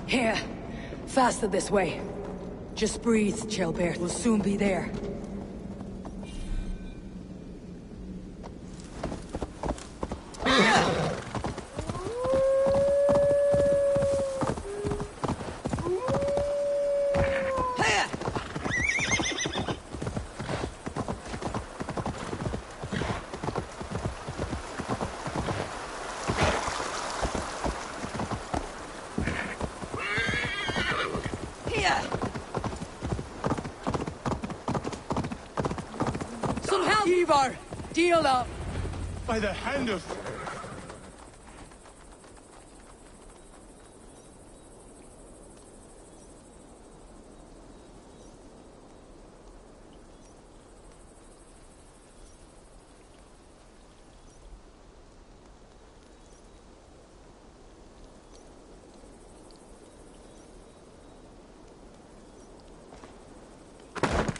Here. Faster this way. Just breathe, Chilbert. We'll soon be there. Ivar! Deal up! By the hand of...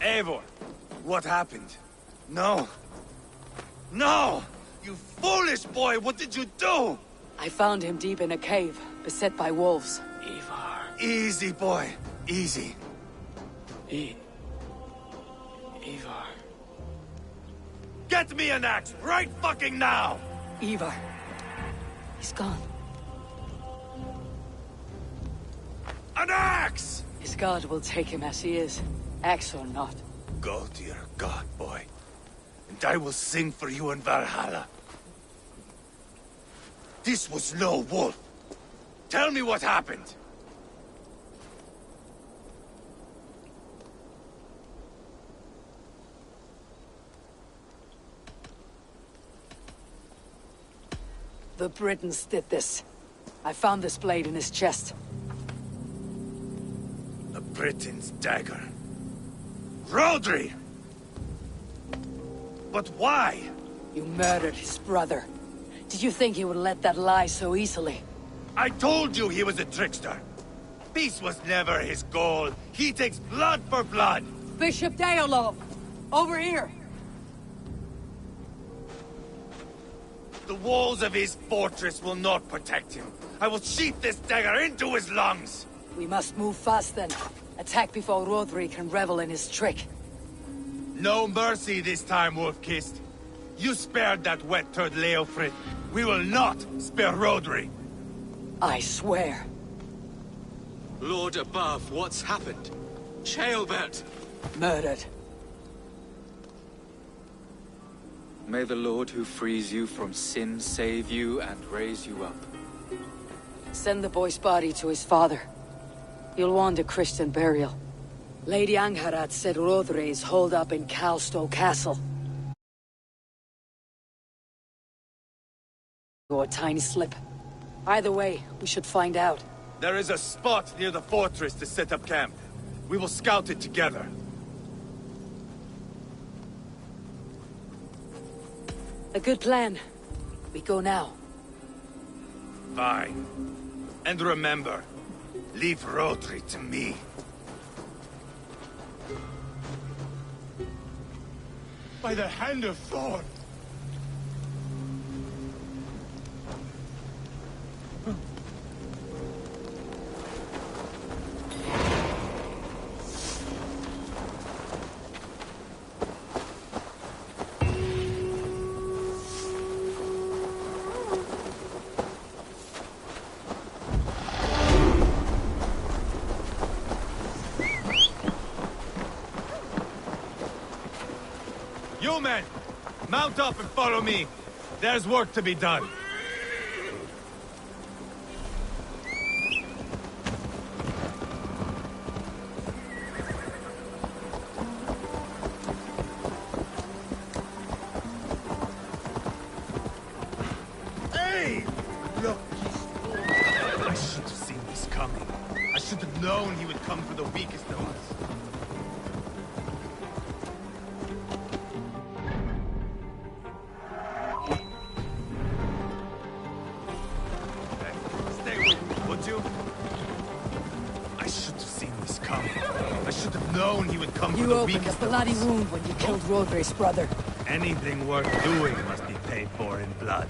Eivor, what happened? No! No! You foolish boy, what did you do? I found him deep in a cave, beset by wolves. Ivar. Easy, boy. Easy. Ivar. Get me an axe, right fucking now! Ivar. He's gone. An axe! His god will take him as he is, axe or not. Go to your god, boy. And I will sing for you in Valhalla. This was no wolf. Tell me what happened. The Britons did this. I found this blade in his chest. A Briton's dagger. Rodri! But why? You murdered his brother. Did you think he would let that lie so easily? I told you he was a trickster. Peace was never his goal. He takes blood for blood. Bishop Deolov! Over here! The walls of his fortress will not protect him. I will sheath this dagger into his lungs. We must move fast then. Attack before Rodri can revel in his trick. No mercy this time, Wolf-Kissed. You spared that wet turd Leofrid. We will not spare Rodri. I swear. Lord above, what's happened? Ceolbert! Murdered. May the Lord who frees you from sin save you and raise you up. Send the boy's body to his father. You'll want a Christian burial. Lady Angharad said Rodri is holed up in Calstow Castle. Or a tiny slip. Either way, we should find out. There is a spot near the fortress to set up camp. We will scout it together. A good plan. We go now. Fine. And remember, leave Rodri to me. By the hand of Thor! You men, mount up and follow me. There's work to be done. Hey! Look! I should have seen this coming. I should have known he would come for the weakest of us. Known he would come for You the opened a weakest of bloody us. wound when you killed Rodri's brother. Anything worth doing must be paid for in blood.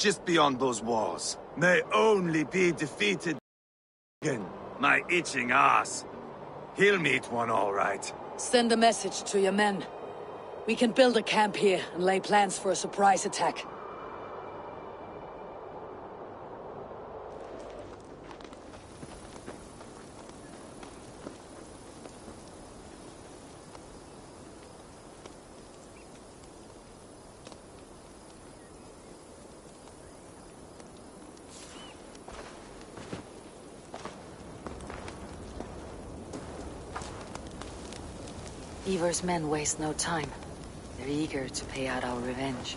just beyond those walls. May only be defeated. My itching ass. He'll meet one all right. Send a message to your men. We can build a camp here and lay plans for a surprise attack. Ivar's men waste no time. They're eager to pay out our revenge.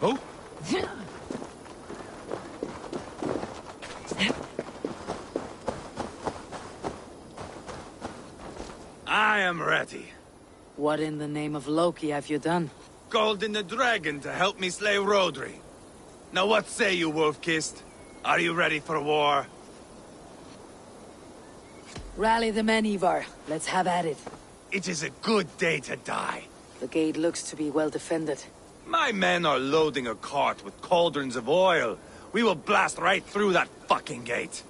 Oh? I am ready. What in the name of Loki have you done? Called in the dragon to help me slay Rodri. Now what say you, Wolf-Kissed? Are you ready for war? Rally the men, Ivar. Let's have at it. It is a good day to die. The gate looks to be well defended. My men are loading a cart with cauldrons of oil. We will blast right through that fucking gate.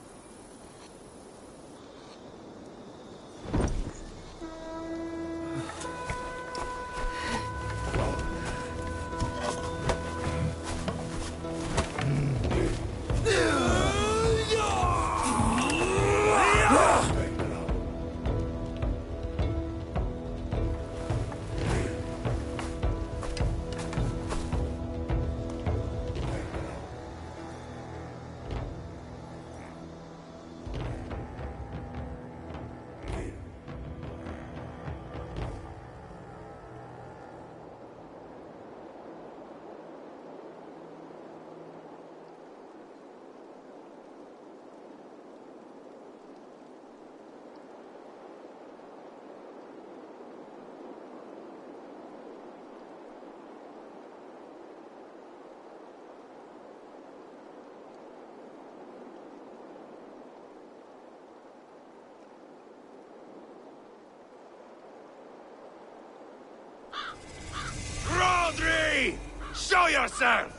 Rodri! Show yourself!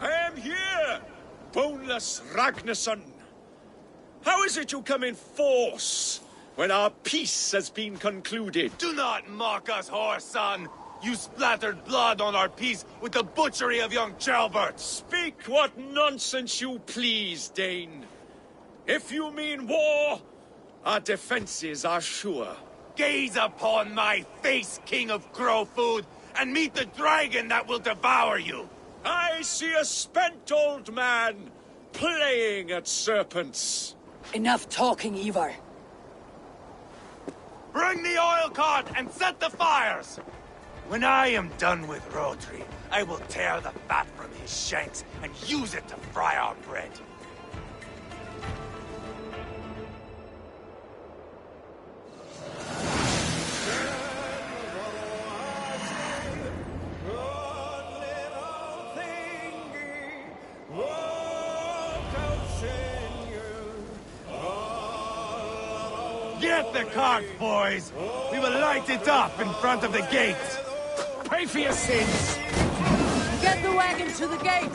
I am here, boneless Ragnarsson. How is it you come in force when our peace has been concluded? Do not mock us, whoreson! You splattered blood on our peace with the butchery of young Ceolbert! Speak what nonsense you please, Dane. If you mean war, our defenses are sure. Gaze upon my face, King of Crow Food, and meet the dragon that will devour you! I see a spent old man playing at serpents. Enough talking, Ivar. Bring the oil cart and set the fires! When I am done with Rodri, I will tear the fat from his shanks and use it to fry our bread. Get the cart, boys! We will light it up in front of the gate! Pay for your sins! Get the wagon to the gate!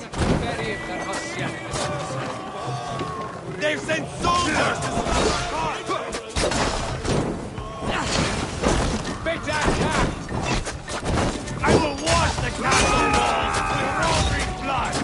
They've sent soldiers to stop the cart! I will wash the castle walls with Rodri's blood!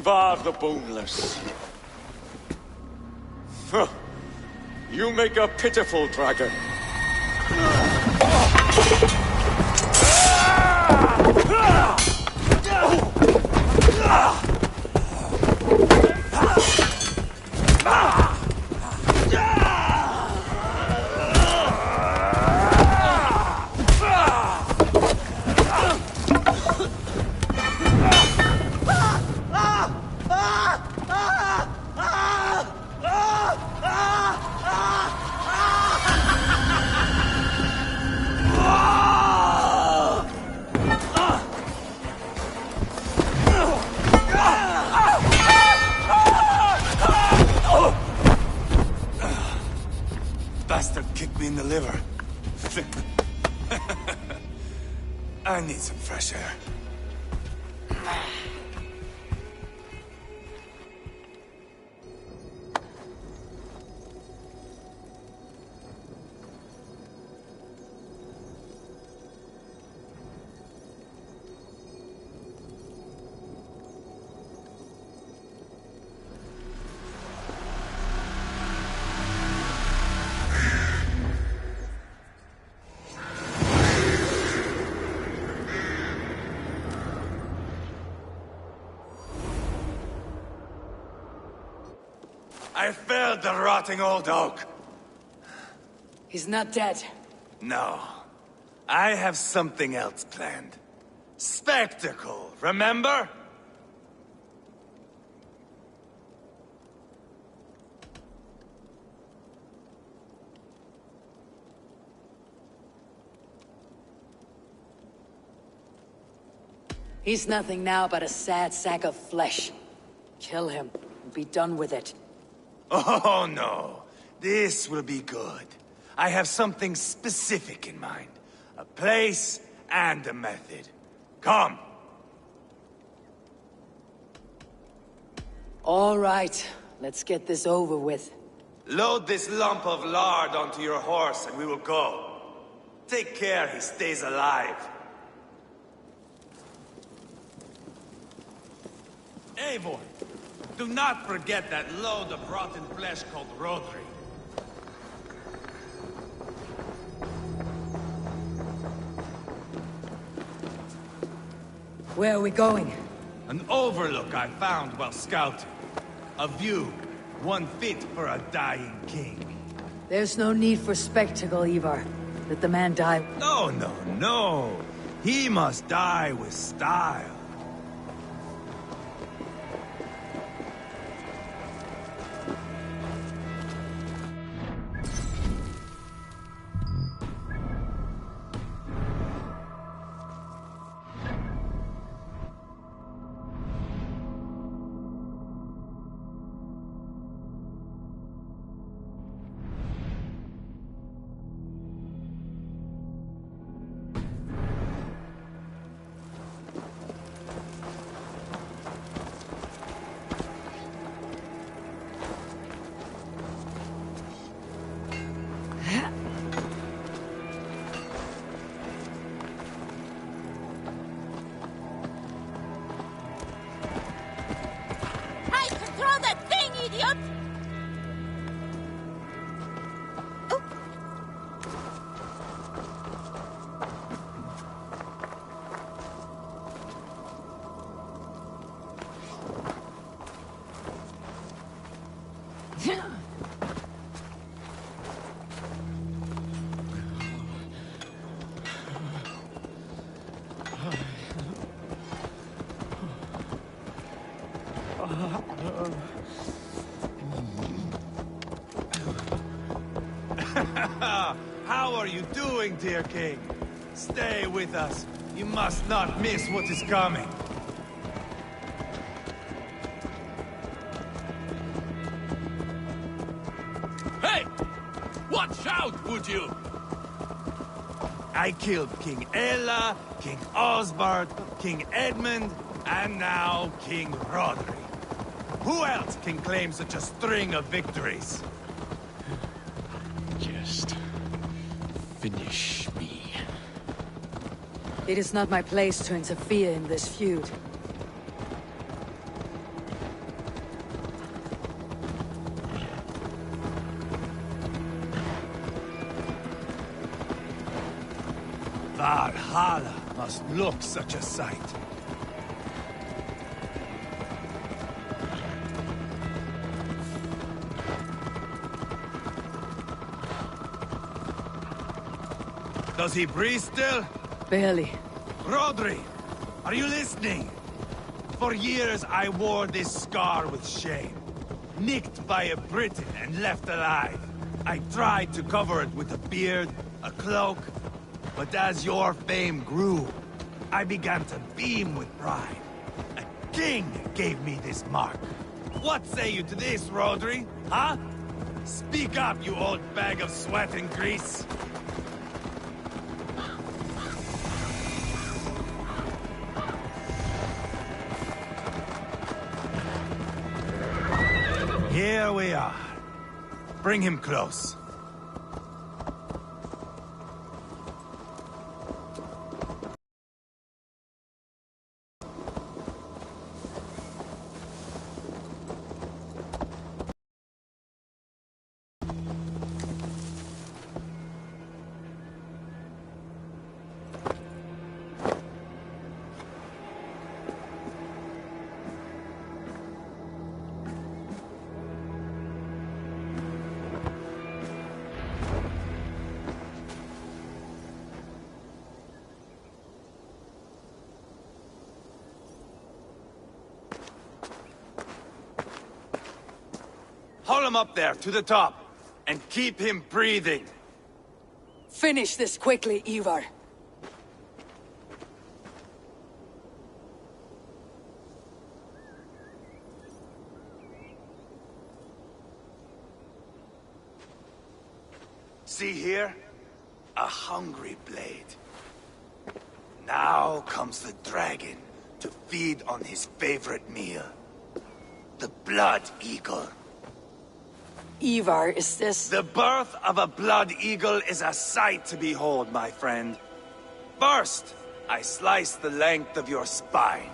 Ivar the Boneless. Huh. You make a pitiful dragon. Bastard kicked me in the liver. I need some fresh air. I felled the rotting old oak. He's not dead. No. I have something else planned. Spectacle, remember? He's nothing now but a sad sack of flesh. Kill him and be done with it. Oh, no. This will be good. I have something specific in mind. A place and a method. Come. All right, let's get this over with. Load this lump of lard onto your horse and we will go. Take care he stays alive. Eivor, do not forget that load of rotten flesh called Rodri. Where are we going? An overlook I found while scouting. A view, one fit for a dying king. There's no need for spectacle, Ivar. Let the man die. No, no, no. He must die with style. How are you doing, dear king? Stay with us. You must not miss what is coming. Hey! Watch out, would you? I killed King Ella, King Osbert, King Edmund, and now King Rodri. Who else can claim such a string of victories? Just finish me. It is not my place to interfere in this feud. Valhalla must look such a sight. Does he breathe still? Barely. Rodri, are you listening? For years I wore this scar with shame. Nicked by a Briton and left alive. I tried to cover it with a beard, a cloak, but as your fame grew, I began to beam with pride. A king gave me this mark. What say you to this, Rodri? Huh? Speak up, you old bag of sweat and grease. Here we are. Bring him close. Haul him up there, to the top, and keep him breathing. Finish this quickly, Ivar. See here? A hungry blade. Now comes the dragon to feed on his favorite meal. The blood eagle. Ivar, is this... The birth of a blood eagle is a sight to behold, my friend. First, I slice the length of your spine.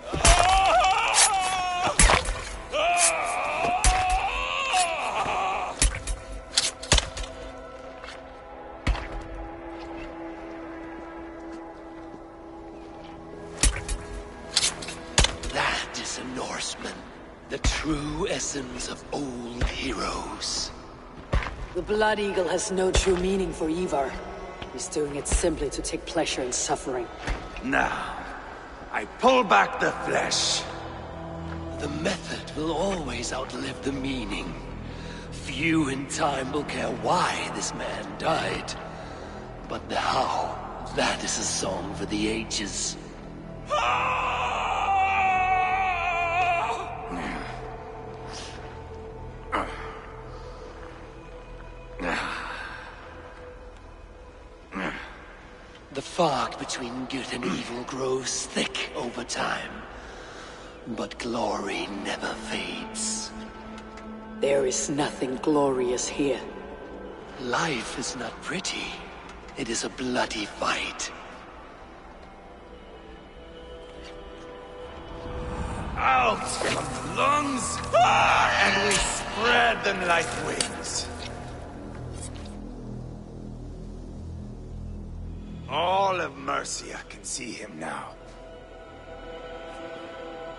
That is a Norseman. The true essence of old heroes. The Blood Eagle has no true meaning for Ivar. He's doing it simply to take pleasure in suffering. Now, I pull back the flesh. The method will always outlive the meaning. Few in time will care why this man died. But the how, that is a song for the ages. The fog between good and evil grows thick over time. But glory never fades. There is nothing glorious here. Life is not pretty. It is a bloody fight. Out from the lungs, and we spread them like wings. All of Mercia can see him now.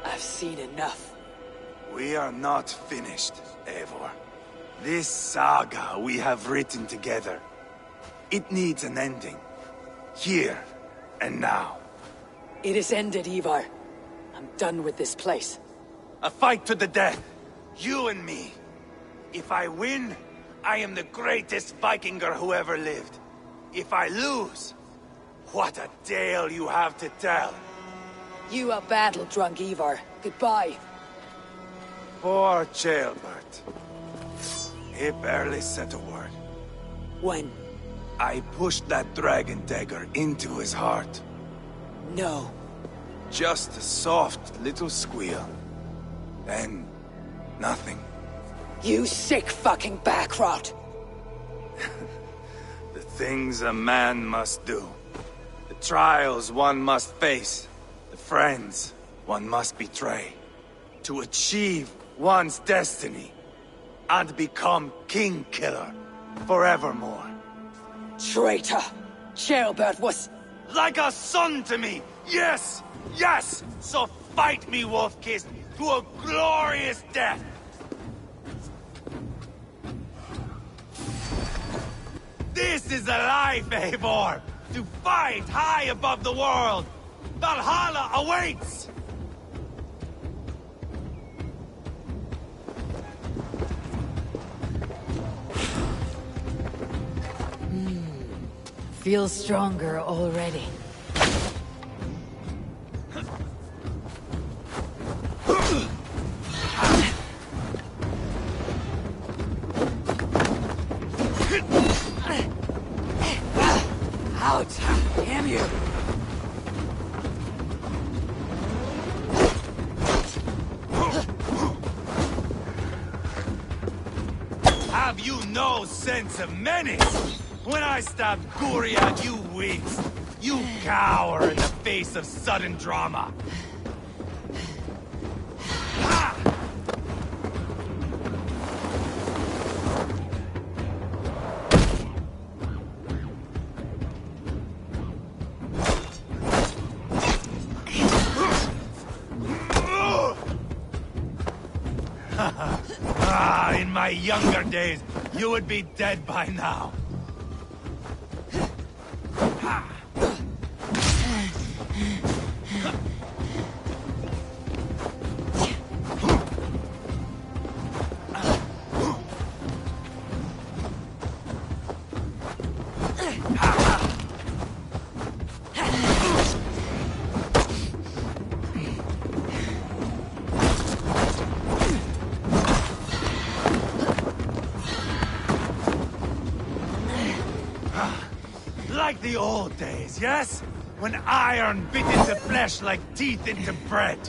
I've seen enough. We are not finished, Eivor. This saga we have written together, it needs an ending. Here and now. It is ended, Ivar. I'm done with this place. A fight to the death. You and me. If I win, I am the greatest Vikinger who ever lived. If I lose, what a tale you have to tell. You are battle-drunk, Ivar. Goodbye. Poor Ceolbert. He barely said a word. When? I pushed that dragon dagger into his heart. No. Just a soft little squeal. Then, nothing. You sick fucking backrot! The things a man must do. The trials one must face. The friends one must betray. To achieve one's destiny. And become king killer forevermore. Traitor! Ceolbert was... Like a son to me! Yes! Yes! So fight me, Wolf-Kissed, to a glorious death! This is a life, Eivor! To fight high above the world! Valhalla awaits! Feels stronger already. Out! Damn you! Have you no sense of menace? When I stabbed Guria, you winced. You cower in the face of sudden drama. Ha! In my younger days, you would be dead by now. Like the old days, yes? When iron bit into flesh like teeth into bread.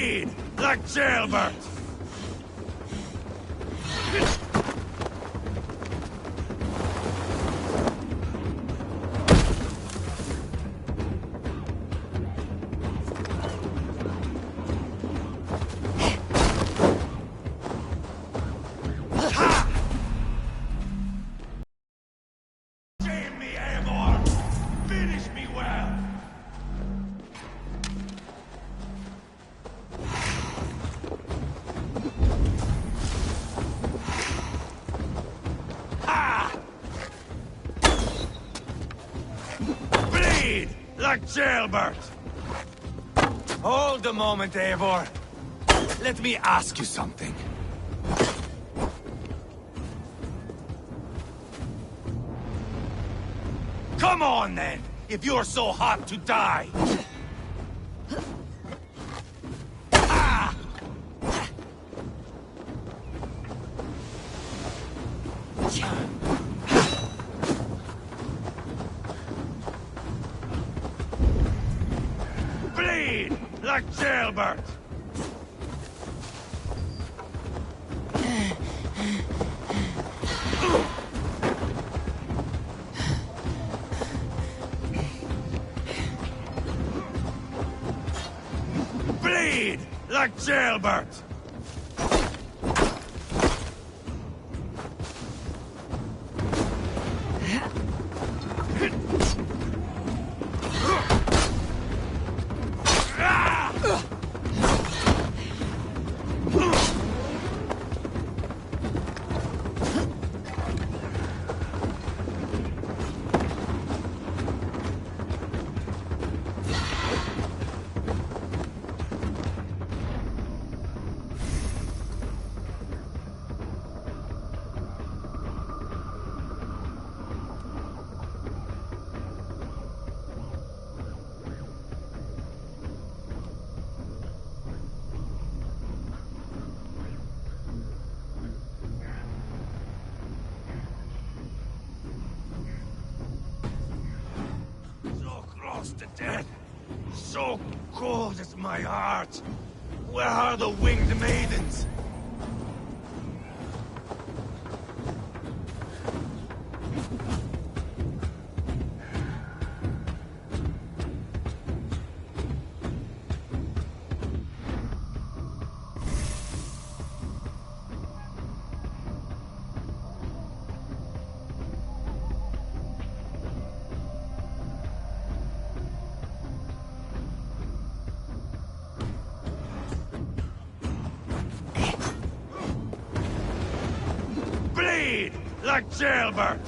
Bleed like jailbird! Like jailbird! Hold a moment, Eivor. Let me ask you something. Come on, then, if you're so hot to die. Bleed like jailbird! Bleed like jailbird! To death. So cold is my heart. Where are the winged maidens? Like jailbird!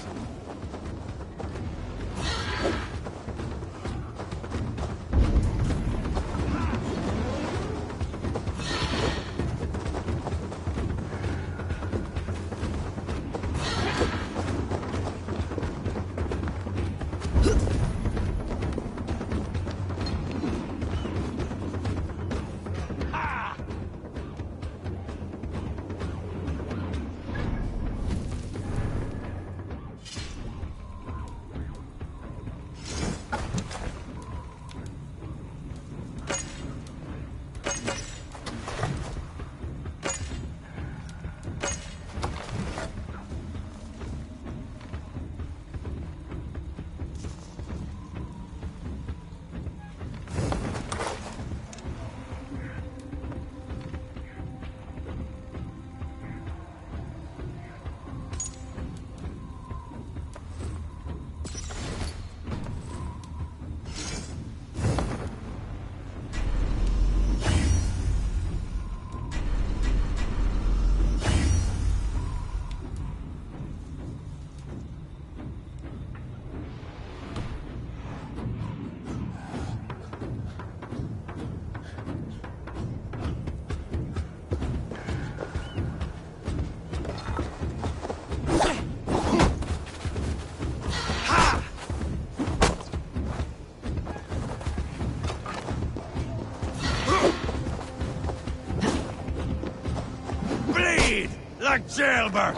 Like jailbird!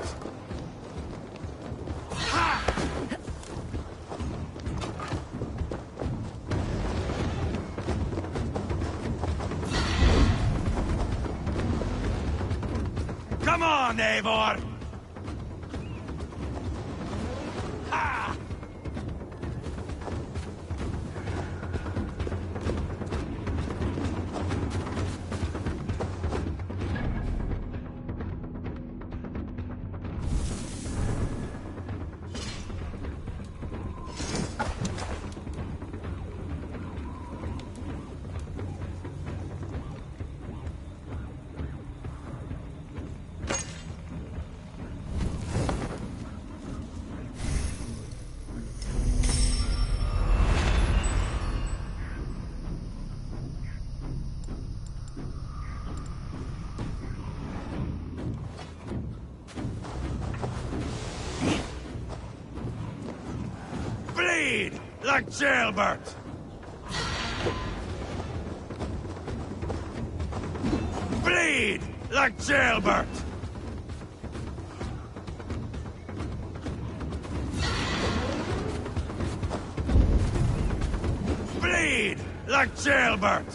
Come on, Eivor! Ha! Bleed like jailbird! Bleed like jailbird! Bleed like jailbird!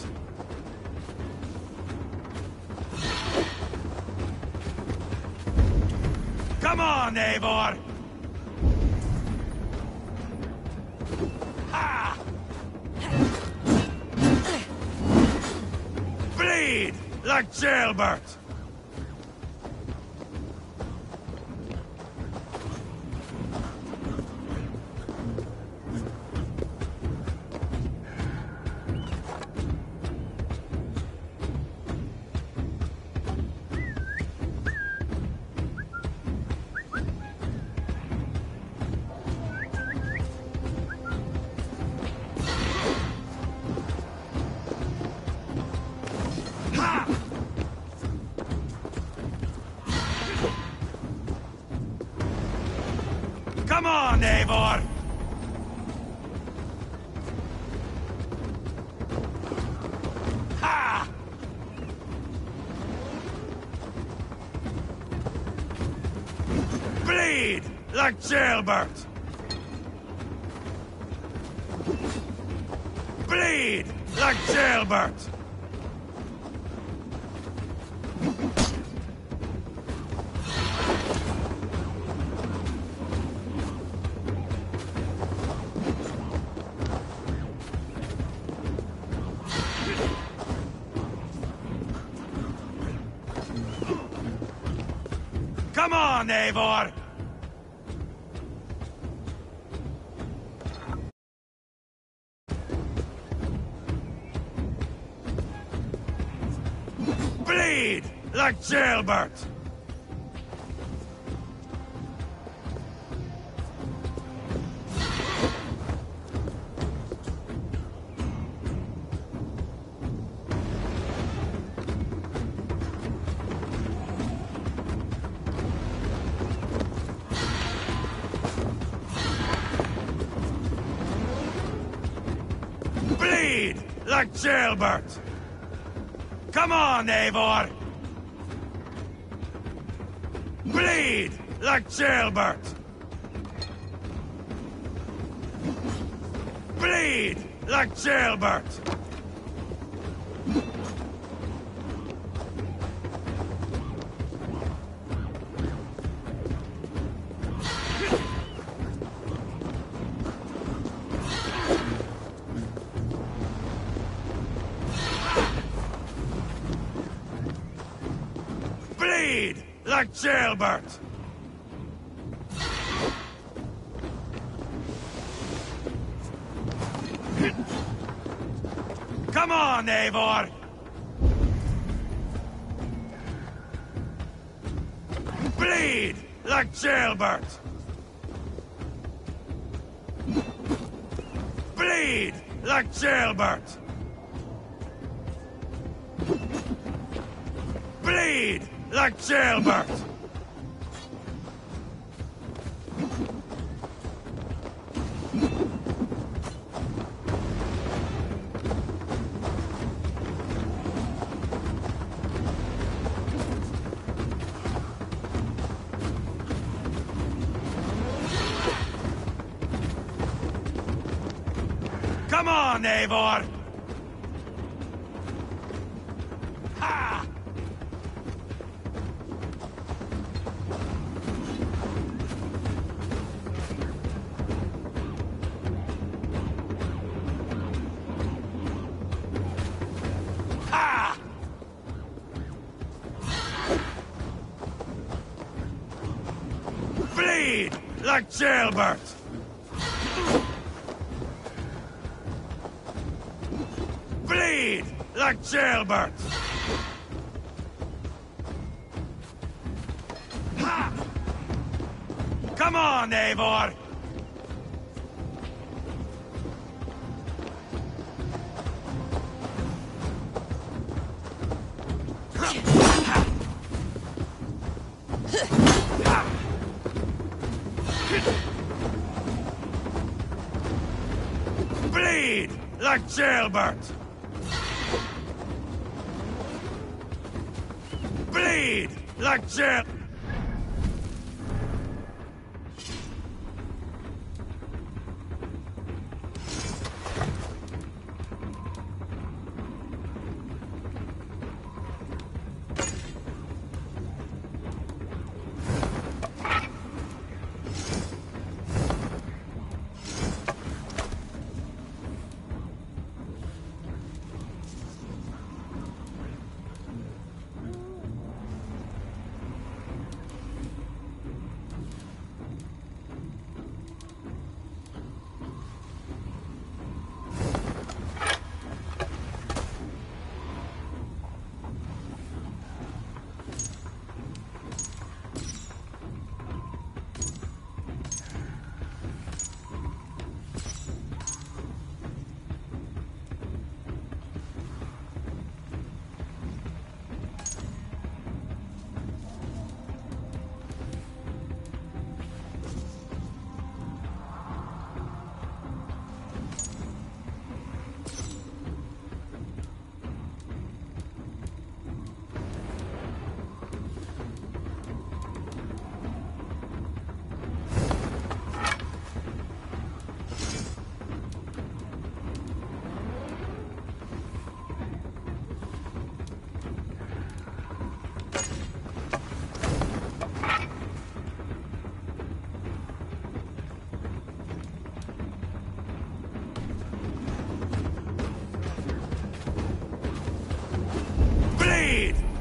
Come on, Eivor! Ha! Bleed like jailbird! Ha! Come on, Eivor! Ha! Bleed like jailbird! Bleed like jailbird! Come on, Eivor! Bleed like jailbird! Bleed like jailbird! Come on, Eivor! Bleed like jailbird! Bleed like jailbird! Bleed like jailbird! Come on, Eivor! Bleed like jailbird! Bleed like jailbird! Bleed like jailbird! Come on, Eivor! Ha! like Jailbert! Bleed like Jailbert! Ha! Come on, Eivor! Bleed like Jailbert! Bleed like Jail...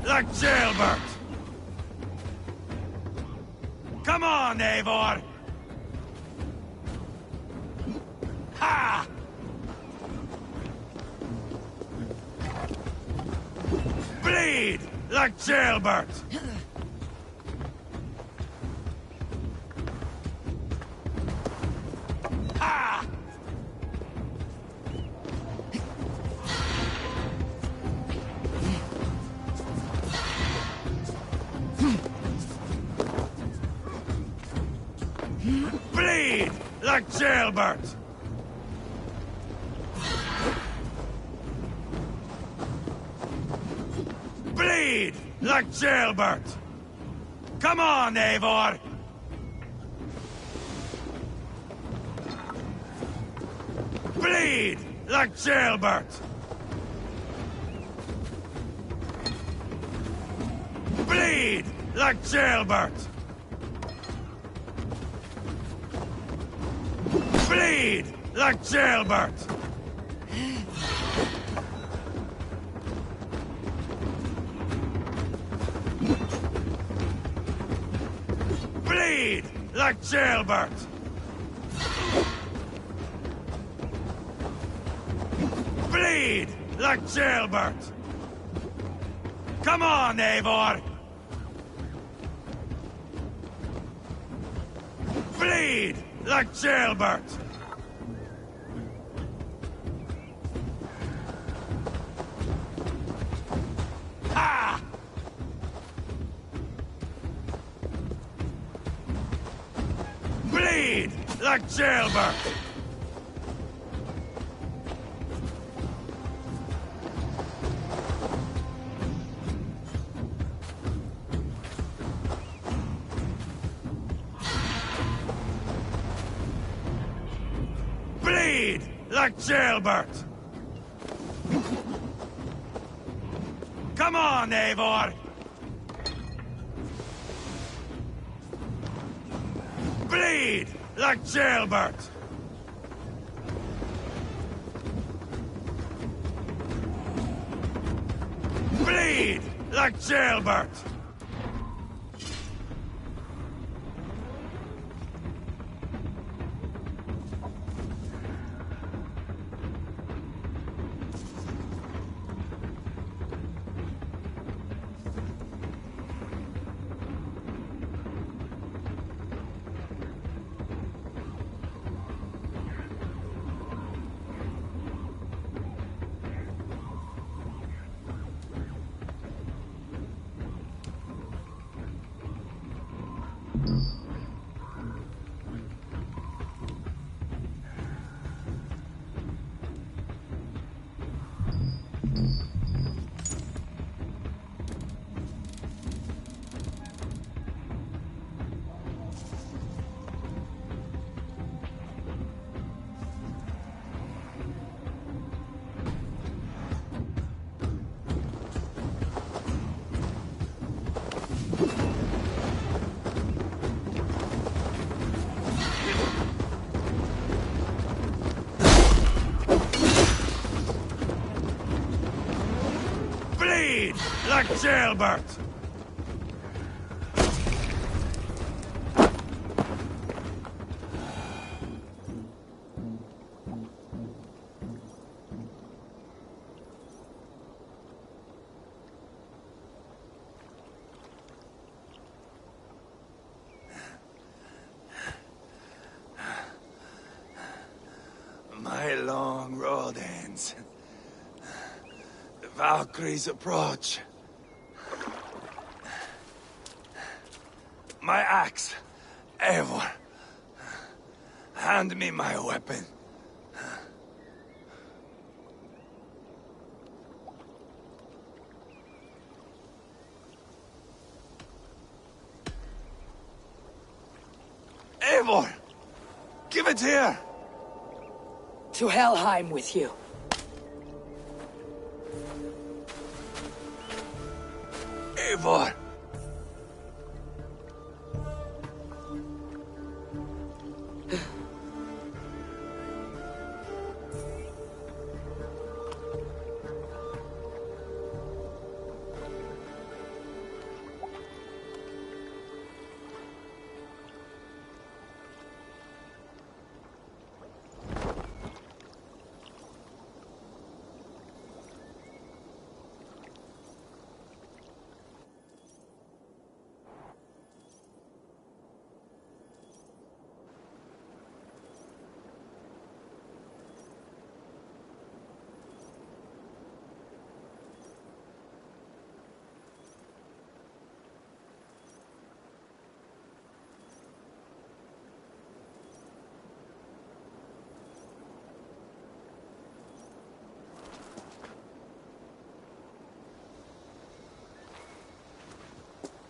Like Jailbert! Come on, Eivor! Ha! Bleed like Jailbert! Ha! Bleed like Jailbert! Bleed like Jailbert! Come on, Eivor! Bleed like Jailbert! Bleed like Jailbert! Bleed like Jailbert! Bleed like Jailbert! Bleed like Jailbert! Come on, Eivor! Bleed like Jailbert! Ha! Bleed like Jailbert! Bleed like Jailbert! Come on, Eivor! Bleed like Jailbert! Bleed like Jailbert! Like jailbird! My long road ends. The Valkyries approach. My axe, Eivor. Hand me my weapon. Eivor! Give it here! To Helheim with you. Eivor!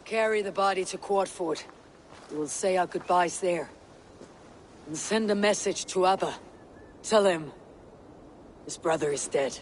Carry the body to Quatford. We'll say our goodbyes there. And send a message to Abba. Tell him his brother is dead.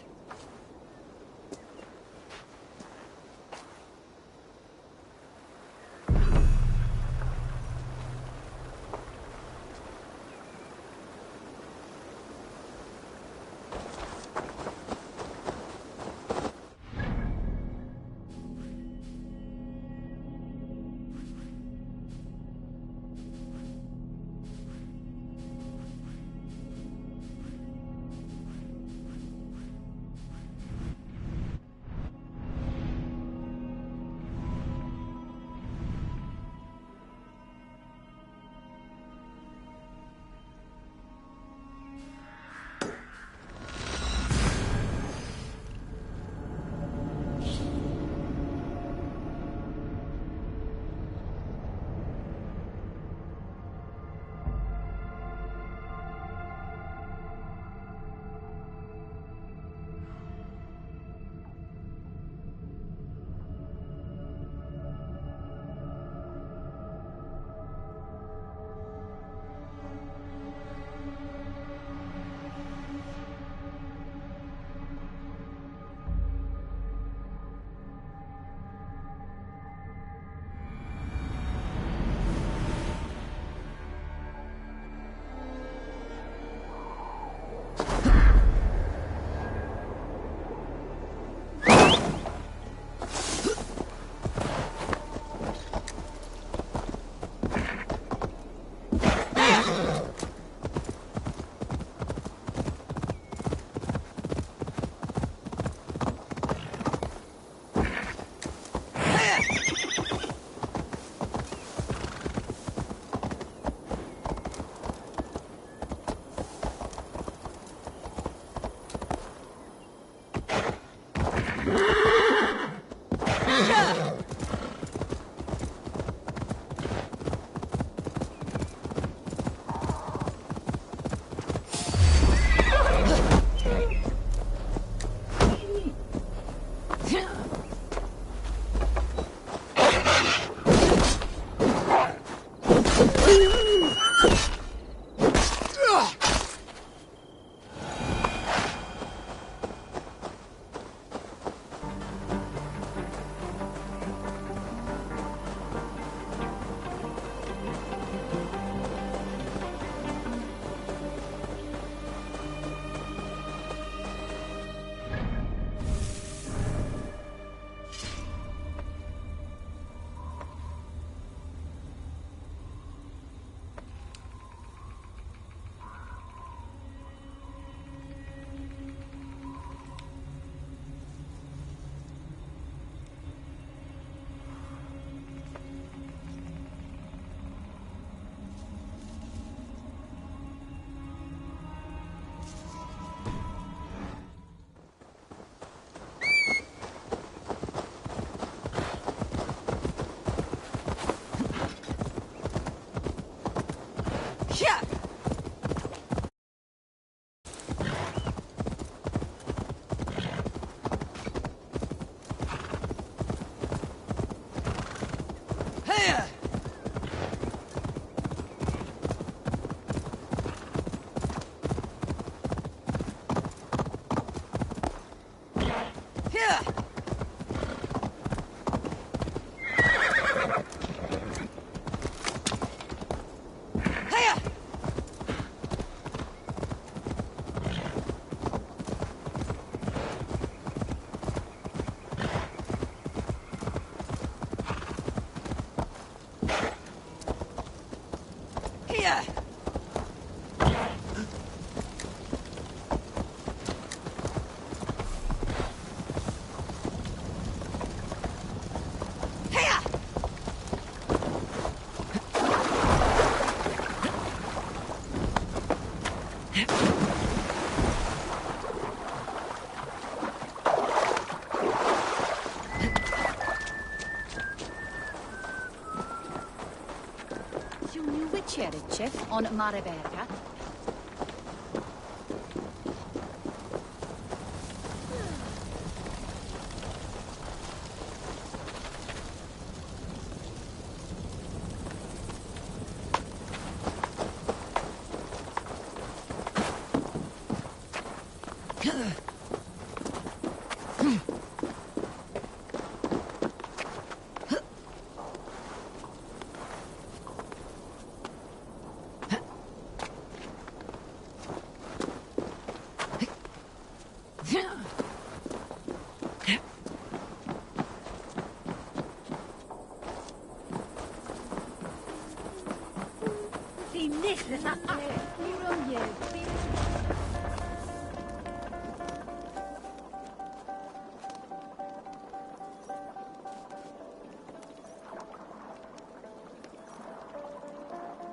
Bishop on Mareberga.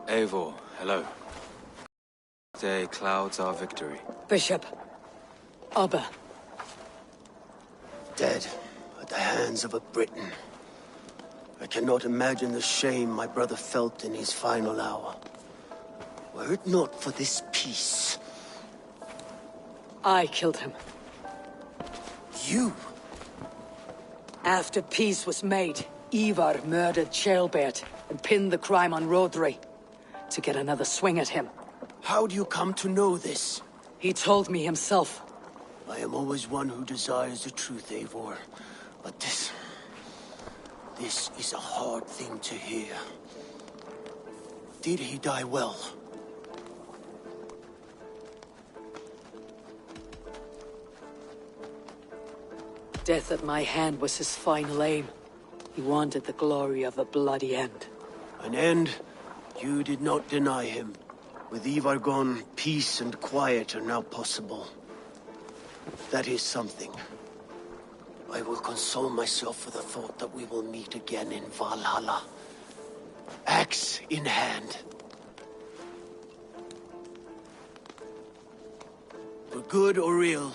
Eivor, hello. Day clouds our victory. Bishop. Abba. Dead at the hands of a Briton. I cannot imagine the shame my brother felt in his final hour. Were it not for this peace... I killed him. You? After peace was made, Ivar murdered Ceolbert and pinned the crime on Rodri to get another swing at him. How do you come to know this? He told me himself. I am always one who desires the truth, Eivor. But this is a hard thing to hear. Did he die well? Death at my hand was his final aim. He wanted the glory of a bloody end. An end you did not deny him. With Ivar gone, peace and quiet are now possible. That is something. I will console myself with the thought that we will meet again in Valhalla. Axe in hand. For good or ill,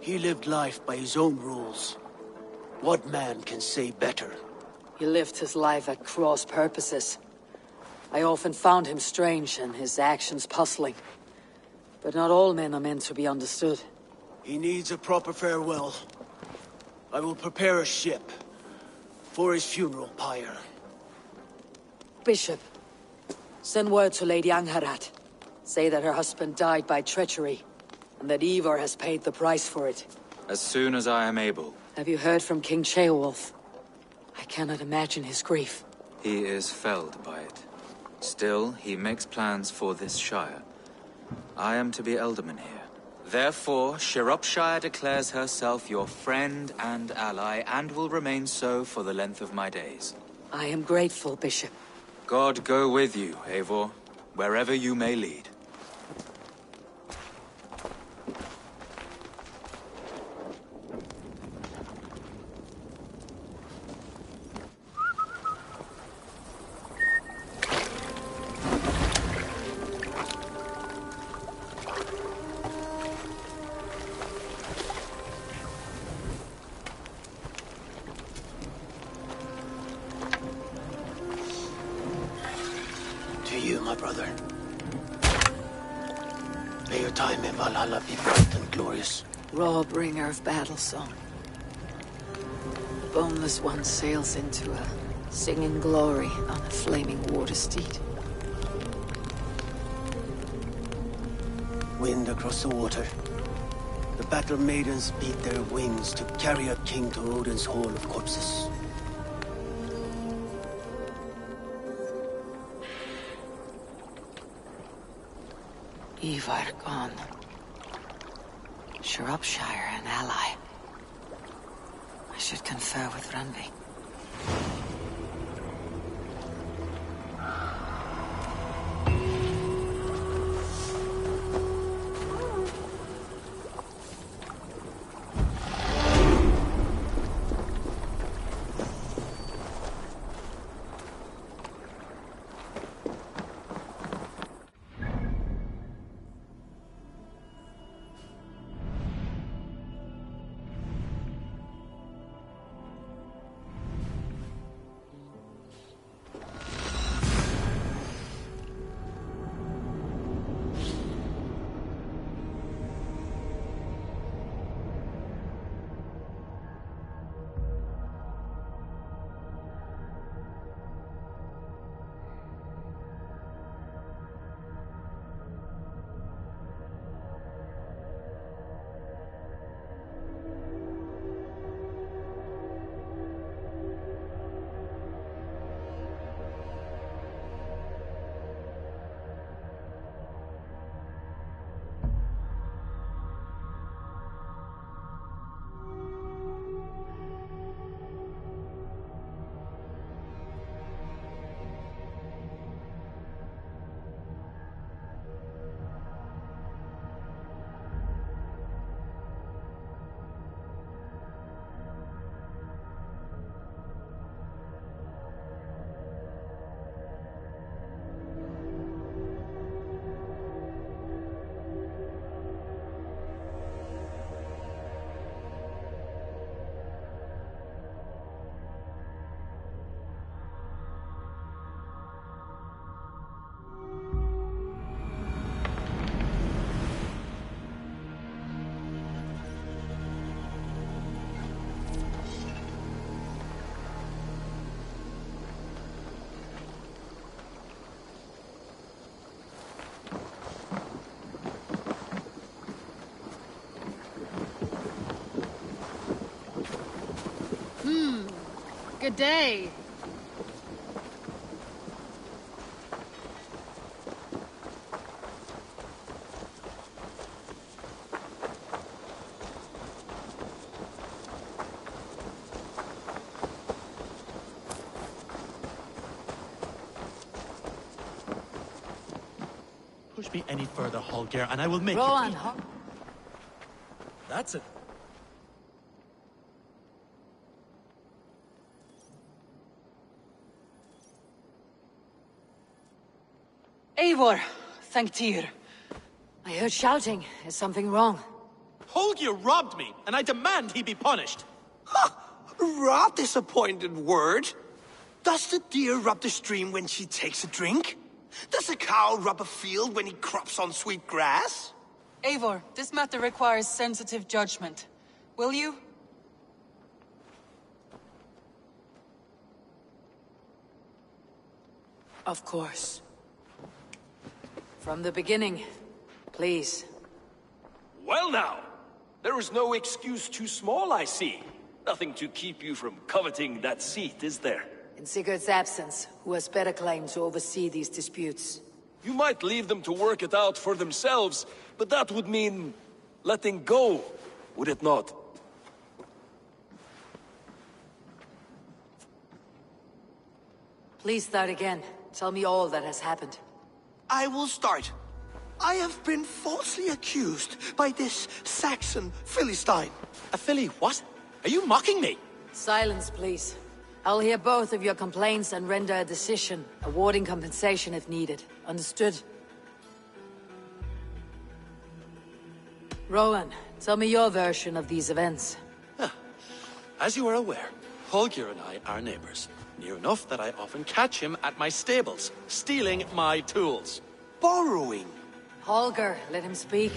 he lived life by his own rules. What man can say better? He lived his life at cross purposes. I often found him strange and his actions puzzling. But not all men are meant to be understood. He needs a proper farewell. I will prepare a ship for his funeral pyre. Bishop, send word to Lady Angharad. Say that her husband died by treachery, and that Ivar has paid the price for it. As soon as I am able. Have you heard from King Ceolwulf? I cannot imagine his grief. He is felled by it. Still, he makes plans for this shire. I am to be Elderman here. Therefore, Shropshire declares herself your friend and ally, and will remain so for the length of my days. I am grateful, Bishop. God go with you, Eivor, wherever you may lead. To you, my brother. May your time in Valhalla be bright and glorious. Raw bringer of battle song. The boneless one sails into a singing glory on a flaming water steed. Wind across the water. The battle maidens beat their wings to carry a king to Odin's hall of corpses. Ivar gone. Shropshire an ally. I should confer with Randvi. Good day. Push me any further, Holger, and I will make Rowan, you... That's it. Eivor, thank Tyr. I heard shouting. Is something wrong? Holger robbed me, and I demand he be punished. Robbed is a pointed word. Does the deer rub the stream when she takes a drink? Does a cow rub a field when he crops on sweet grass? Eivor, this matter requires sensitive judgment. Will you? Of course. From the beginning, please. Well now, there is no excuse too small, I see. Nothing to keep you from coveting that seat, is there? In Sigurd's absence, who has better claim to oversee these disputes? You might leave them to work it out for themselves, but that would mean letting go, would it not? Please start again. Tell me all that has happened. I will start. I have been falsely accused by this Saxon Philistine. A filly what? Are you mocking me? Silence, please. I'll hear both of your complaints and render a decision, awarding compensation if needed. Understood? Rowan, tell me your version of these events. As you are aware, Holger and I are neighbors. Near enough that I often catch him at my stables, stealing my tools. Borrowing. Holger, let him speak.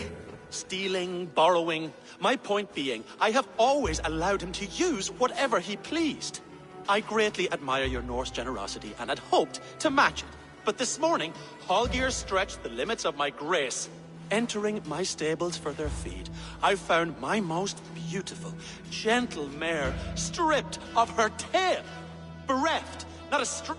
Stealing, borrowing. My point being, I have always allowed him to use whatever he pleased. I greatly admire your Norse generosity and had hoped to match it. But this morning, Holger stretched the limits of my grace. Entering my stables for their feed, I found my most beautiful, gentle mare stripped of her tail. Bereft, not a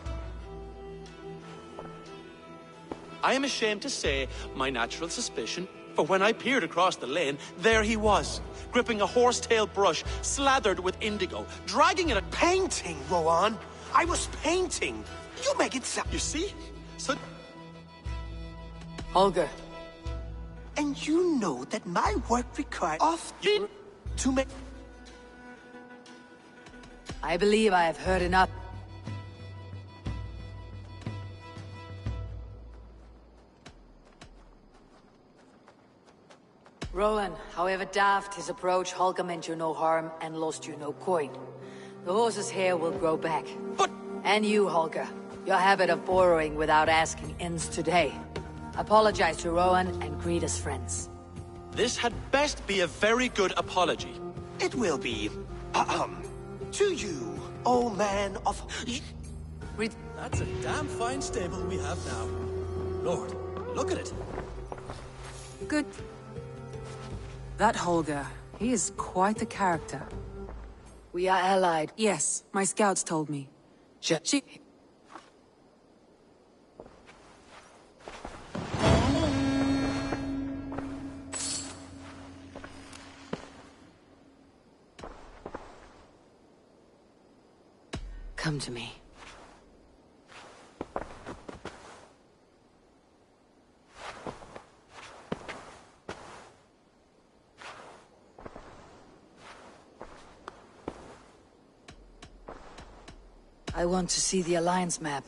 I am ashamed to say my natural suspicion, for when I peered across the lane, there he was, gripping a horsetail brush slathered with indigo, dragging it at painting, Rowan. I was painting. You make it sound... You see? So... Holger. And you know that my work requires often to make... I believe I have heard enough. Rowan, however daft his approach, Holger meant you no harm and lost you no coin. The horse's hair will grow back. But... And you, Holger. Your habit of borrowing without asking ends today. Apologize to Rowan and greet us friends. This had best be a very good apology. It will be... to you, oh man of... That's a damn fine stable we have now. Lord, look at it. Good. That Holger, he is quite the character. We are allied. Yes, my scouts told me. She... Come to me. I want to see the Alliance map.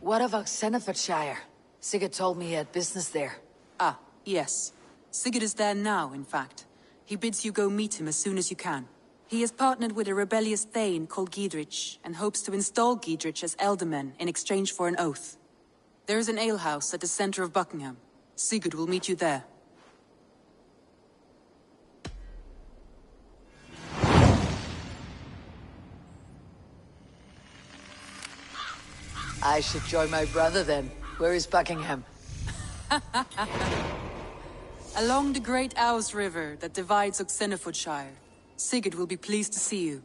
What of Oxenfordshire? Sigurd told me he had business there. Ah, yes. Sigurd is there now, in fact. He bids you go meet him as soon as you can. He has partnered with a rebellious Thane called Giedrich, and hopes to install Giedrich as Elderman in exchange for an oath. There is an alehouse at the center of Buckingham. Sigurd will meet you there. I should join my brother then. Where is Buckingham? Along the great Ouse River that divides Oxenfordshire. Sigurd will be pleased to see you.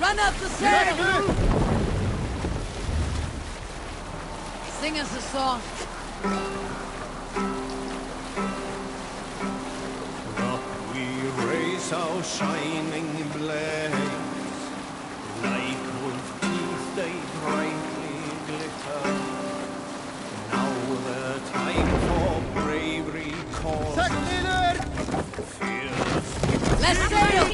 Run up the sail! Sing us a song. Up we raise our shining blaze, like wolf teeth they brightly glitter. Now the time for bravery calls. Fearless. Let's sail!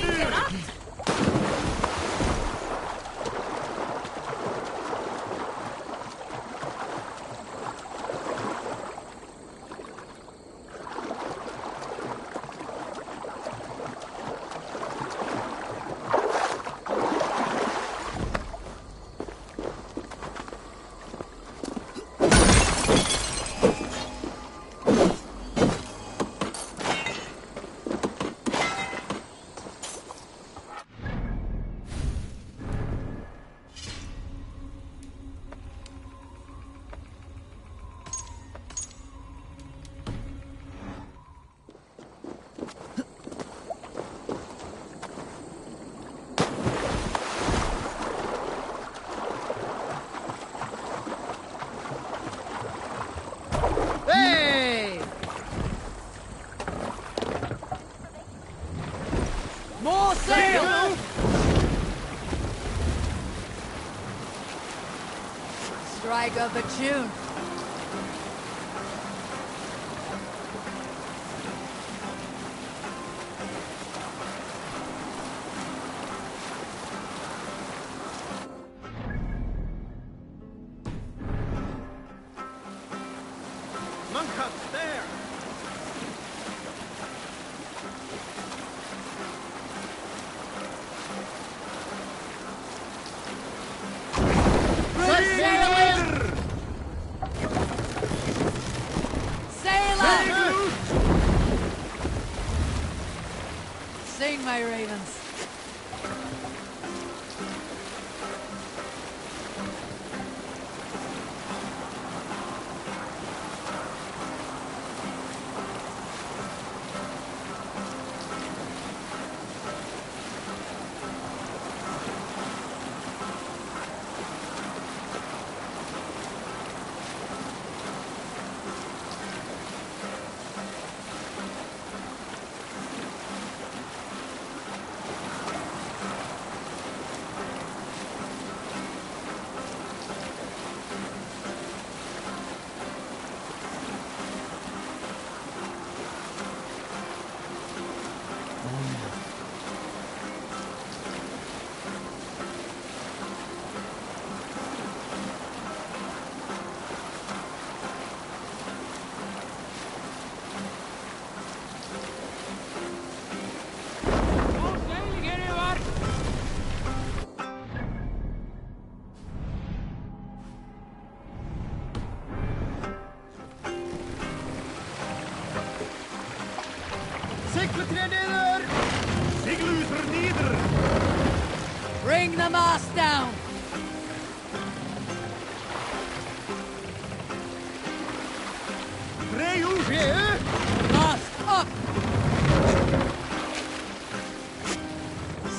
More sail! Strike up a tune. Monk there! Sing, my ravens. Sikletrer neder! Sigluser nieder! Bring the mast down! Freu! Mast up!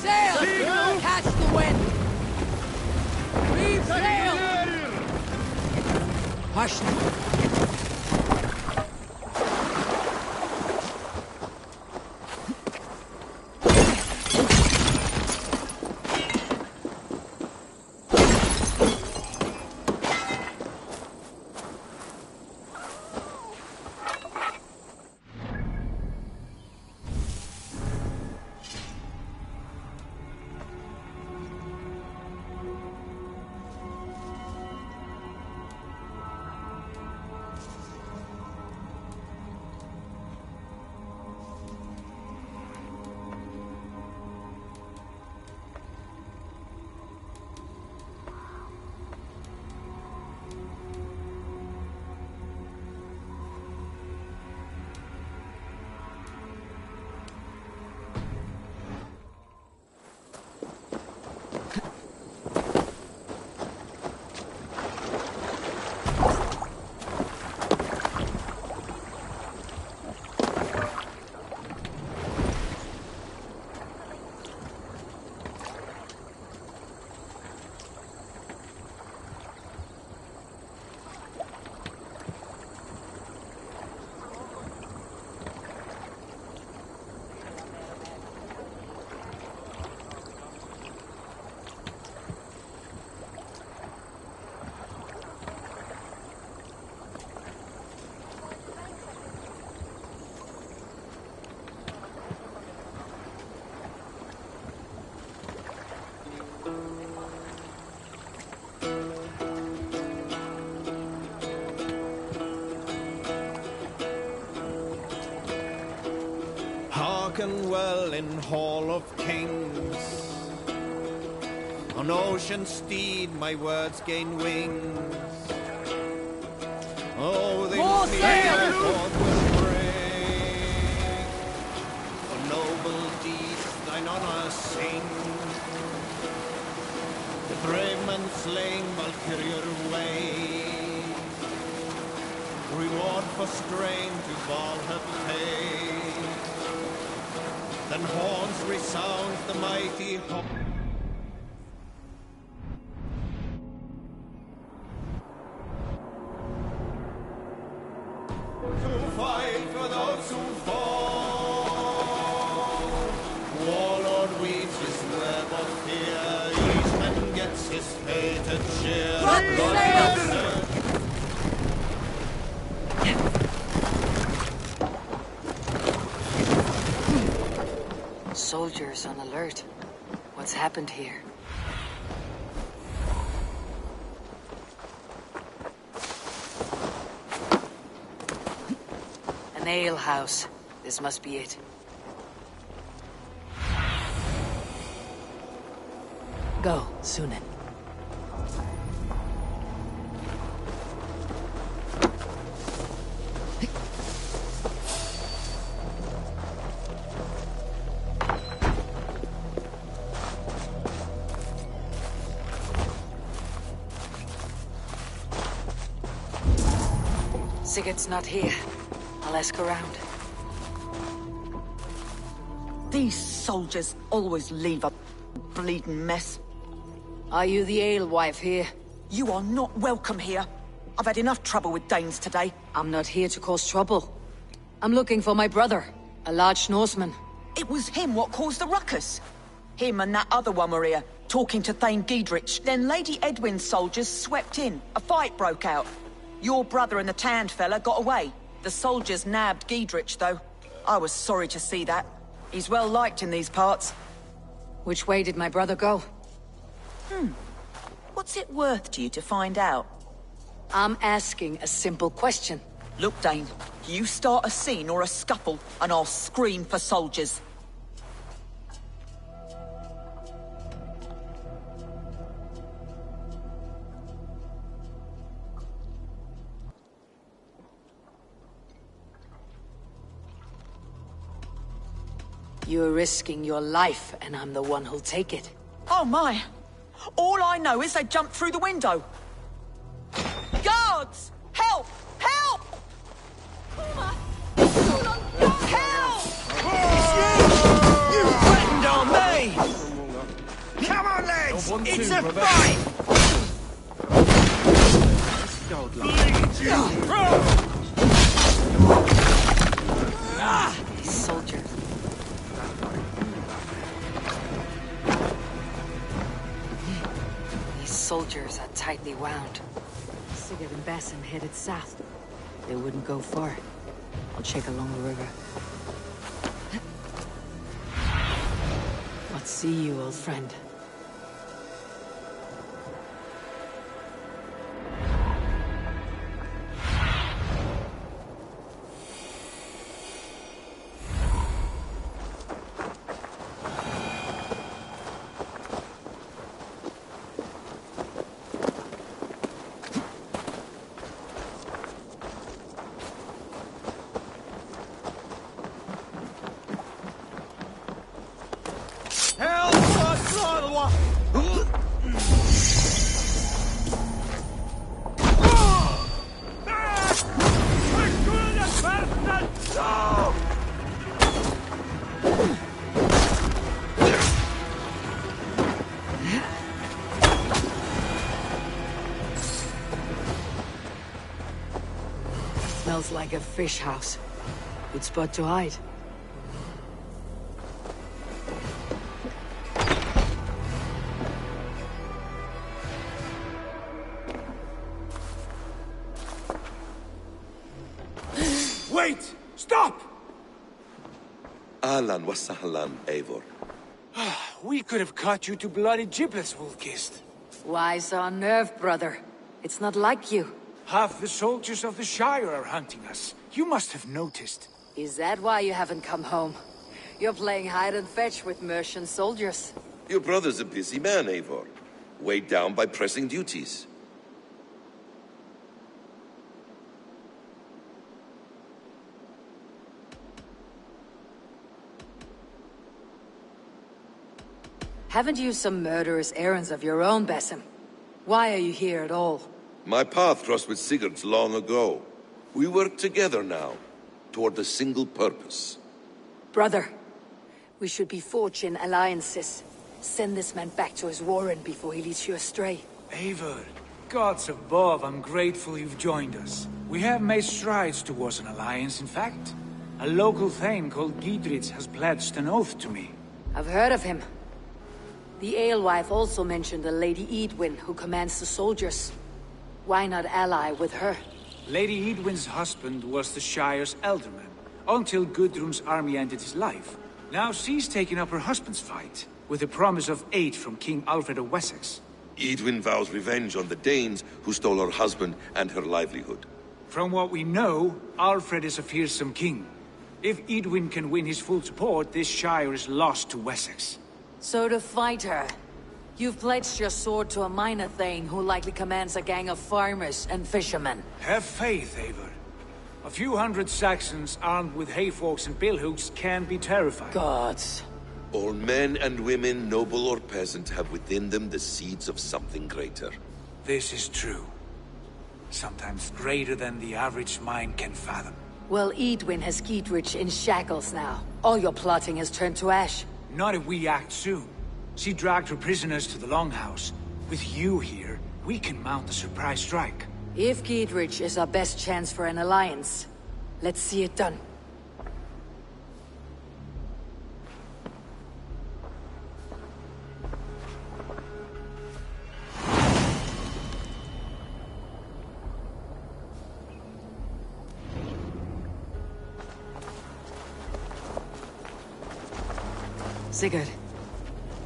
Sail! Sail! Catch the wind! Reef sail! Hush now. Hearken well in Hall of Kings. On ocean steed my words gain wings. Oh, they More me sail! forth with praise. For noble deeds thine honour sing. The brave men slain Valkyrier way. Reward for strain to Valhalla pay. Then horns resound the mighty hawk. To fight for those who fall. Warlord weeds his web of fear. Each man gets his fated share. Run, sail! Soldiers on alert. What's happened here? An ale house. This must be it. Go, Sunan. Sigurd's not here. I'll ask around. These soldiers always leave a bleeding mess. Are you the alewife here? You are not welcome here. I've had enough trouble with Danes today. I'm not here to cause trouble. I'm looking for my brother, a large Norseman. It was him what caused the ruckus. Him and that other one were here, talking to Thane Giedrich. Then Lady Edwin's soldiers swept in. A fight broke out. Your brother and the tanned fella got away. The soldiers nabbed Giedrich, though. I was sorry to see that. He's well liked in these parts. Which way did my brother go? What's it worth to you to find out? I'm asking a simple question. Look, Dane, you start a scene or a scuffle, and I'll scream for soldiers. You're risking your life, and I'm the one who'll take it. Oh my! All I know is they jumped through the window. Guards! Help! Help! Help! You threatened on me! Come on, lads! It's a fight! These soldiers. These soldiers are tightly wound. Sigurd and Basim headed south. They wouldn't go far. I'll check along the river. What see you, old friend? Smells like a fish house. Good spot to hide. Wait! Stop! Ahlan wa sahlan, Eivor. We could have cut you to bloody giblets, Wolf-Kissed. Why so unnerved, brother? It's not like you. Half the soldiers of the Shire are hunting us. You must have noticed. Is that why you haven't come home? You're playing hide and fetch with Mercian soldiers. Your brother's a busy man, Eivor. Weighed down by pressing duties. Haven't you some murderous errands of your own, Basim? Why are you here at all? My path crossed with Sigurd's long ago. We work together now, toward a single purpose. Brother, we should be forged in alliances. Send this man back to his warren before he leads you astray. Eivor, gods above, I'm grateful you've joined us. We have made strides towards an alliance, in fact. A local thane called Giedrich has pledged an oath to me. I've heard of him. The alewife also mentioned a Lady Edwin who commands the soldiers. Why not ally with her? Lady Edwin's husband was the Shire's alderman, until Gudrun's army ended his life. Now she's taken up her husband's fight, with the promise of aid from King Alfred of Wessex. Edwin vows revenge on the Danes who stole her husband and her livelihood. From what we know, Alfred is a fearsome king. If Edwin can win his full support, this Shire is lost to Wessex. So to fight her, you've pledged your sword to a minor thane who likely commands a gang of farmers and fishermen. Have faith, Eivor. A few hundred Saxons armed with hayforks and billhooks can be terrifying. Gods. All men and women, noble or peasant, have within them the seeds of something greater. This is true. Sometimes greater than the average mind can fathom. Well, Edwin has Giedrich in shackles now. All your plotting has turned to ash. Not if we act soon. She dragged her prisoners to the Longhouse. With you here, we can mount a surprise strike. If Giedrich is our best chance for an alliance, let's see it done. Sigurd,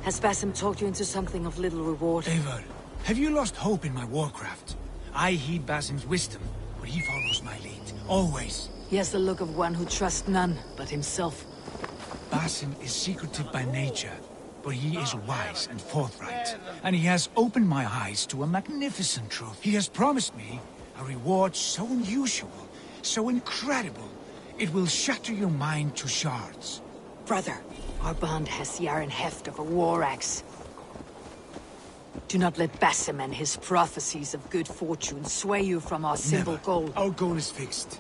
has Basim talked you into something of little reward? Eivor, have you lost hope in my warcraft? I heed Basim's wisdom, but he follows my lead, always. He has the look of one who trusts none but himself. Basim is secretive by nature, but he is wise and forthright. And he has opened my eyes to a magnificent truth. He has promised me a reward so unusual, so incredible, it will shatter your mind to shards. Brother, Our band has the iron heft of a war axe. Do not let Basim and his prophecies of good fortune sway you from our simple Never. goal. Our goal is fixed.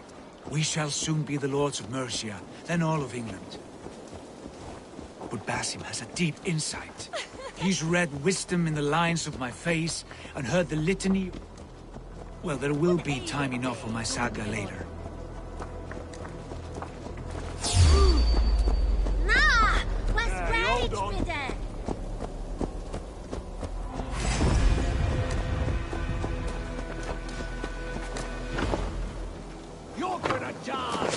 We shall soon be the lords of Mercia, then all of England. But Basim has a deep insight. He's read wisdom in the lines of my face and heard the litany. Well, there will be time enough for my saga later. Na, was rage bitte? You're gonna die!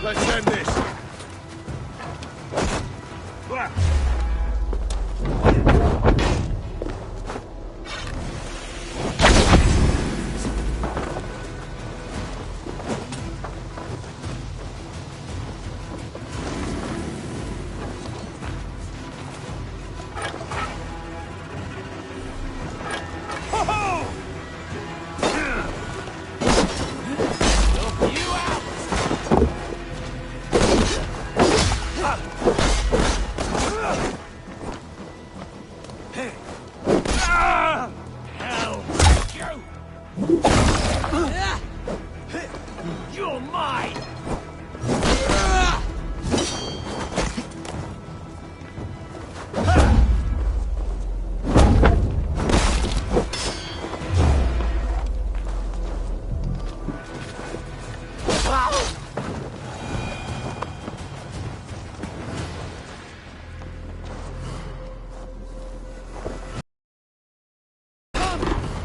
Let's end this. You're mine!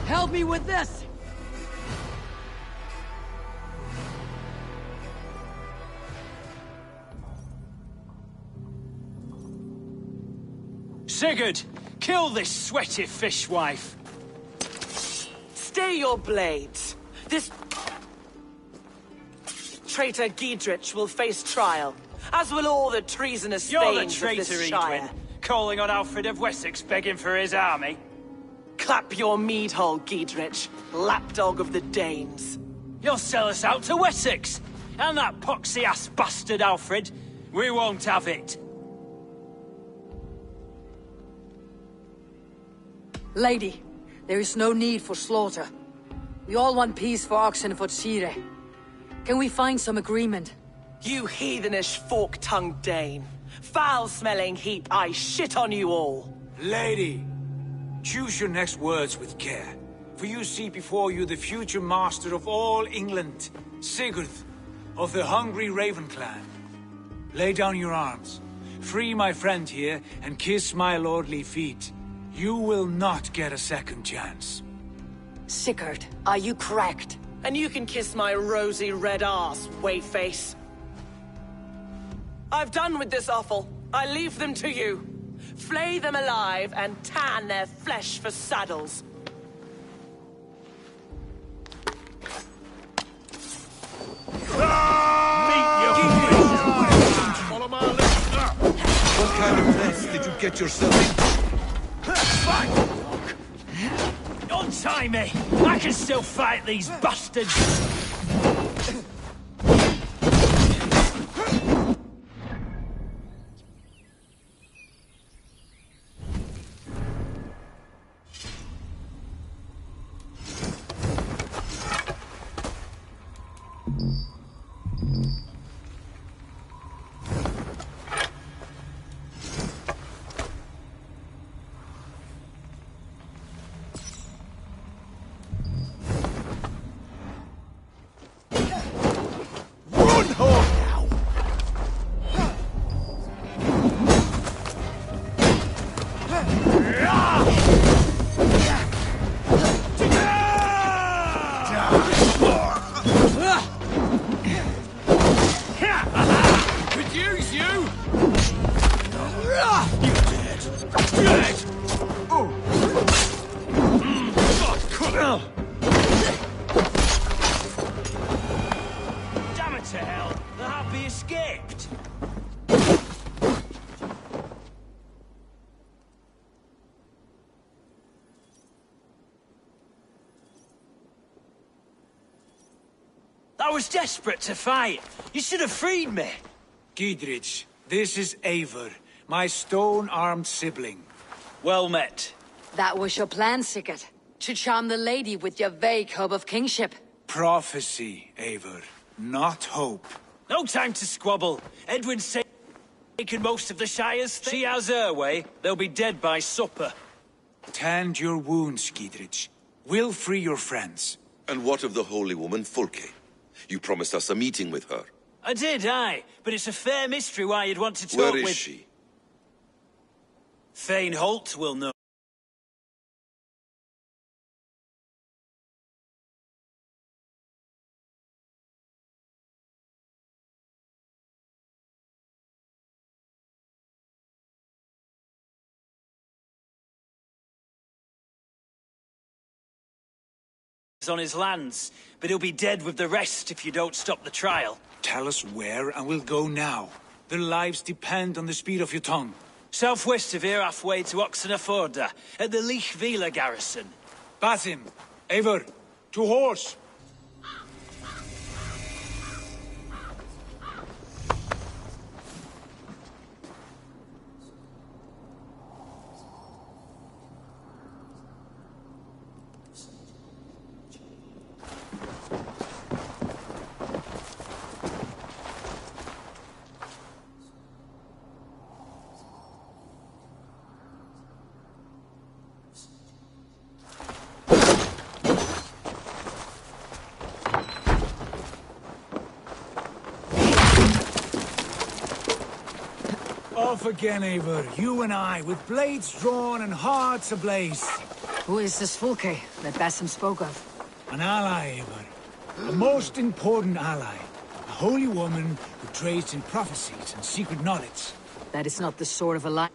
Help me with this! Sigurd, kill this sweaty fishwife. Stay your blades. This traitor Giedrich will face trial, as will all the treasonous You're the thanes of traitor, this shire. Edwin, calling on Alfred of Wessex begging for his army. Clap your mead hole, Giedrich, lapdog of the Danes. You'll sell us out to Wessex! And that poxy-ass bastard Alfred, we won't have it. Lady, there is no need for slaughter. We all want peace for Oxenford Shire. Can we find some agreement? You heathenish fork-tongued Dane. Foul-smelling heap, I shit on you all. Lady, choose your next words with care, for you see before you the future master of all England, Sigurd, of the hungry Raven clan. Lay down your arms, free my friend here, and kiss my lordly feet. You will not get a second chance. Sigurd, are you cracked? And you can kiss my rosy red arse, wayface. I've done with this offal. I leave them to you. Flay them alive and tan their flesh for saddles. Follow my lead. What kind of mess did you get yourself into? Untie me! I can still fight these bastards! I was desperate to fight. You should have freed me. Giedrich, this is Eivor, my stone-armed sibling. Well met. That was your plan, Sigurd. To charm the lady with your vague hope of kingship. Prophecy, Eivor, not hope. No time to squabble. Edwin's taken most of the Shire's thing. She has her way. They'll be dead by supper. Tend your wounds, Giedrich. We'll free your friends. And what of the holy woman, Fulke? You promised us a meeting with her. I did, aye. But it's a fair mystery why you'd want to talk with... Where is she? Thane Holt will know. On his lands, but he'll be dead with the rest if you don't stop the trial. Tell us where, and we'll go now. Their lives depend on the speed of your tongue. Southwest of here, halfway to Oxenaforda, at the Lichvila garrison. Basim, Eivor, to horse! Off again, Eivor. You and I, with blades drawn and hearts ablaze. Who is this Fulke that Basim spoke of? An ally, Eivor. A most important ally. A holy woman who trades in prophecies and secret knowledge. That is not the sort of alliance.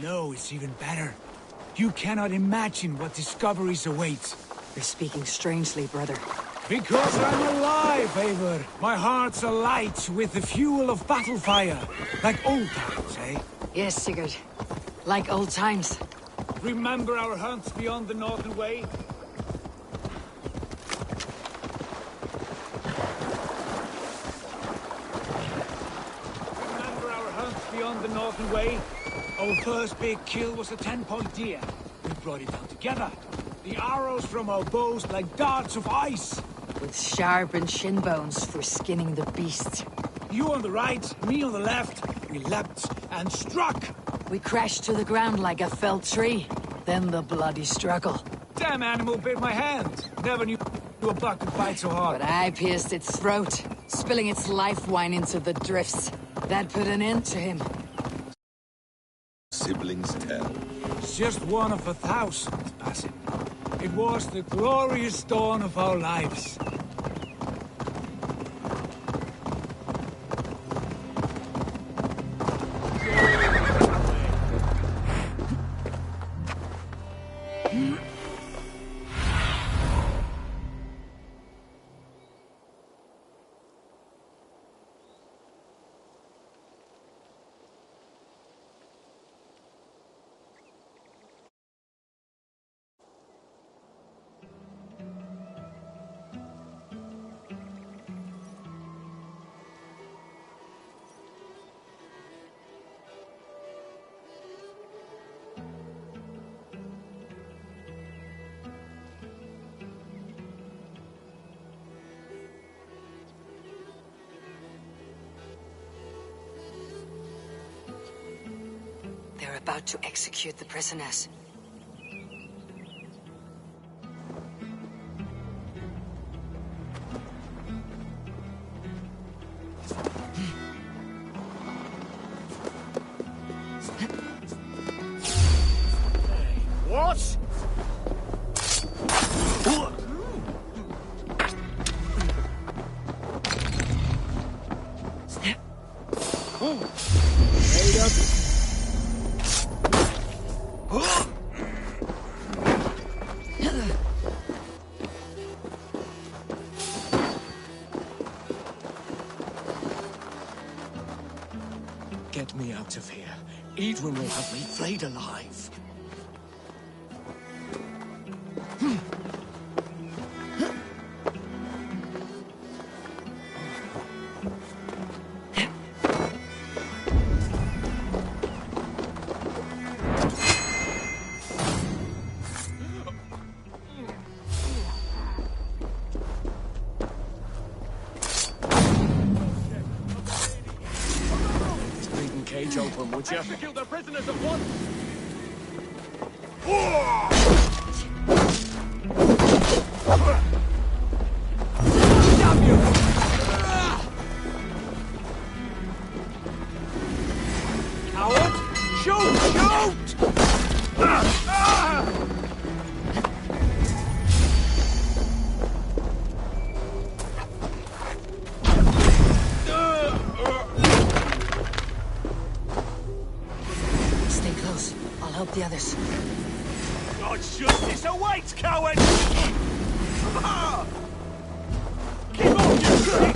No, it's even better. You cannot imagine what discoveries await. You're speaking strangely, brother. Because I'm alive, Eivor. My heart's alight with the fuel of battle fire. Like old times, eh? Yes, Sigurd. Like old times. Remember our hunts beyond the Northern Way? Beyond the Northern Way? Our first big kill was a 10-point deer. We brought it down together. The arrows from our bows like darts of ice. With sharpened shin bones for skinning the beast. You on the right, me on the left. We leapt and struck. We crashed to the ground like a felled tree. Then the bloody struggle. Damn animal bit my hand. Never knew a buck could bite so hard. But I pierced its throat, spilling its life wine into the drifts. That put an end to him. Siblings tell. It's just one of 1,000, Basim. It was the glorious dawn of our lives. They're about to execute the prisoners. What? Get me out of here. Edwin will have me flayed alive. Cage open, would you? Execute the prisoners at once! Damn you! Coward! Shoot! Shoot! Stay close. I'll help the others. God's justice awaits, coward! Keep on, you prick!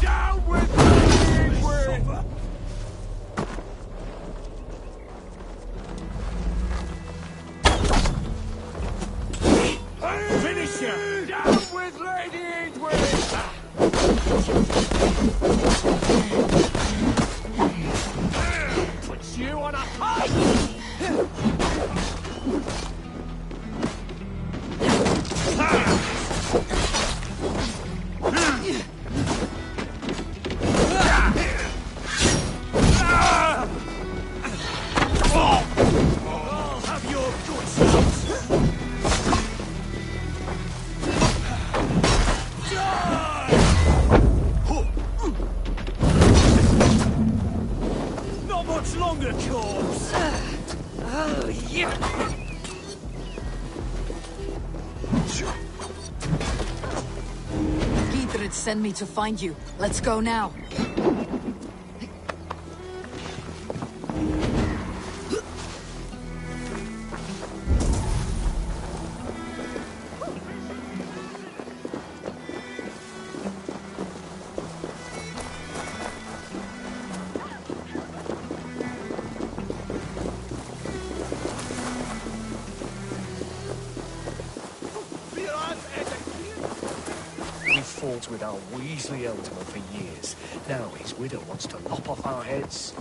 Down with the Finish you! Down with Lady Edwin! Puts you on a pike! I'll have your good shots! Not much longer, corpse! Oh, yeah! Gidrid sent me to find you. Let's go now. our Weasley Elderman for years. Now his widow wants to lop off our heads.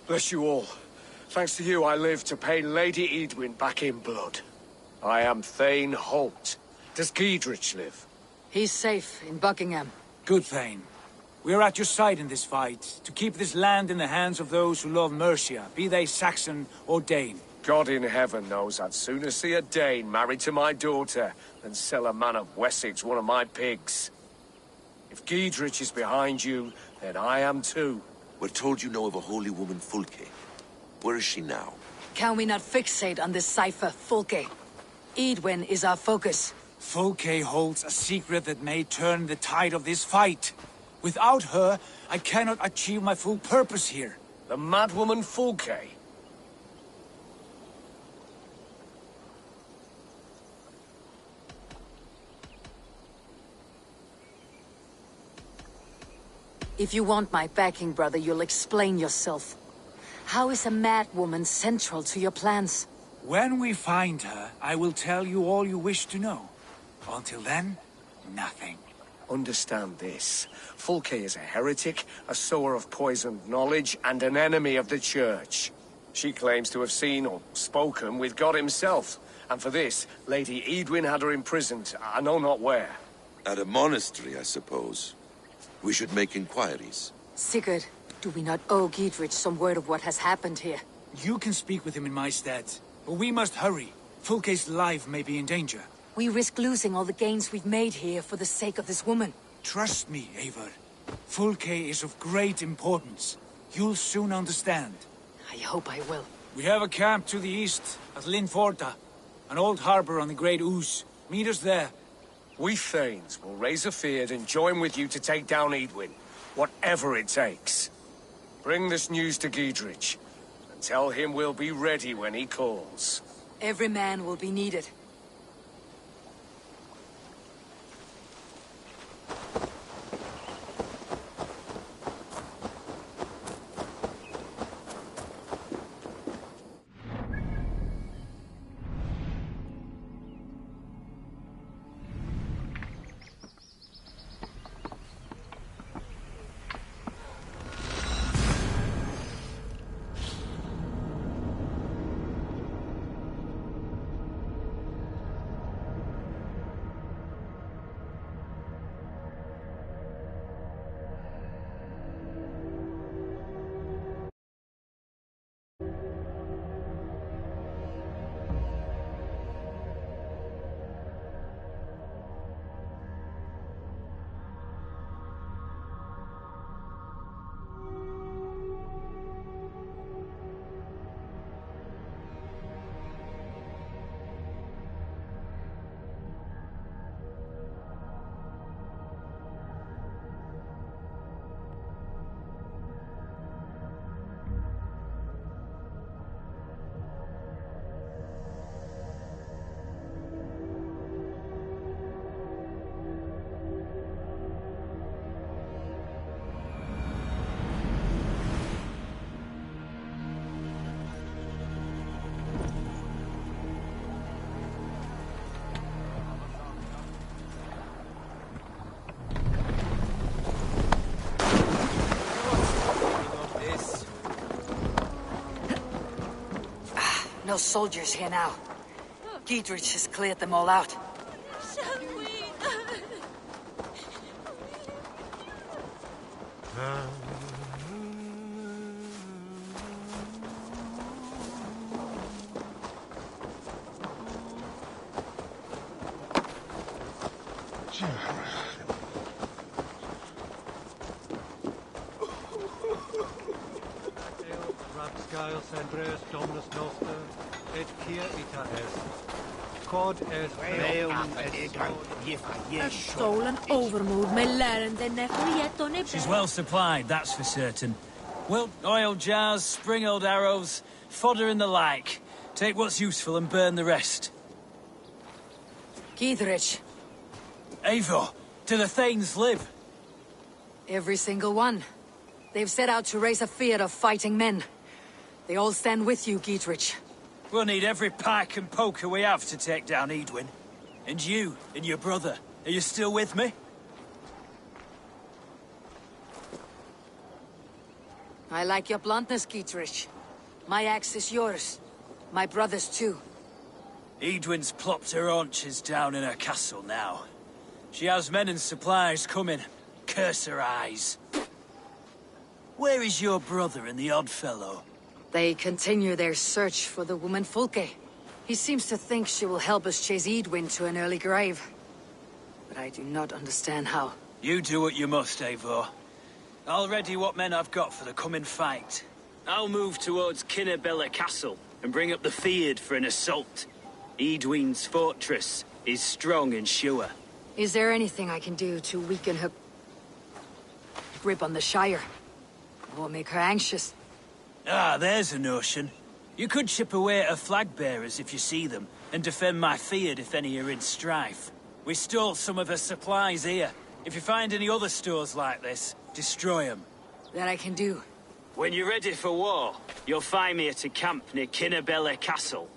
Bless you all. Thanks to you, I live to pay Lady Edwin back in blood. I am Thane Holt. Does Giedrich live? He's safe in Buckingham. Good, Thane. We are at your side in this fight, to keep this land in the hands of those who love Mercia, be they Saxon or Dane. God in heaven knows I'd sooner see a Dane married to my daughter than sell a man of Wessex one of my pigs. If Giedrich is behind you, then I am too. We're told you know of a holy woman, Fulke. Where is she now? Can we not fixate on this cipher, Fulke? Edwin is our focus. Fulke holds a secret that may turn the tide of this fight. Without her, I cannot achieve my full purpose here. The madwoman Fulke? If you want my backing, brother, you'll explain yourself. How is a mad woman central to your plans? When we find her, I will tell you all you wish to know. Until then, nothing. Understand this. Fulke is a heretic, a sower of poisoned knowledge, and an enemy of the Church. She claims to have seen or spoken with God himself. And for this, Lady Edwin had her imprisoned, I know not where. At a monastery, I suppose. We should make inquiries. Sigurd, do we not owe Giedrich some word of what has happened here? You can speak with him in my stead, but we must hurry. Fulke's life may be in danger. We risk losing all the gains we've made here for the sake of this woman. Trust me, Eivor. Fulke is of great importance. You'll soon understand. I hope I will. We have a camp to the east, at Linforta. An old harbor on the Great Ouse. Meet us there. We Thanes will raise a feard and join with you to take down Edwin, whatever it takes. Bring this news to Giedrich, and tell him we'll be ready when he calls. Every man will be needed. No soldiers here now. Giedrich has cleared them all out. Shall we? Andreas Dominus Noster, et Q.U.E.Lets. Cod et A stolen overmood, my laren, they never yet done it. She's well supplied, that's for certain. Wilt oil jars, spring-old arrows, fodder and the like. Take what's useful and burn the rest. Giedrich. Eivor, do the Thanes live? Every single one. They've set out to raise a fear of fighting men. They all stand with you, Giedrich. We'll need every pike and poker we have to take down Edwin. And you, and your brother, are you still with me? I like your bluntness, Giedrich. My axe is yours. My brother's too. Edwin's plopped her haunches down in her castle now. She has men and supplies coming. Curse her eyes. Where is your brother and the odd fellow? They continue their search for the woman Fulke. He seems to think she will help us chase Edwin to an early grave. But I do not understand how. You do what you must, Eivor. I'll ready what men I've got for the coming fight. I'll move towards Kinnebella Castle and bring up the Fyrd for an assault. Edwin's fortress is strong and sure. Is there anything I can do to weaken her grip on the Shire? Or make her anxious? Ah, there's a notion. You could chip away at her flag-bearers if you see them, and defend my Fyrd if any are in strife. We stole some of her supplies here. If you find any other stores like this, destroy them. That I can do. When you're ready for war, you'll find me at a camp near Kinnebella Castle.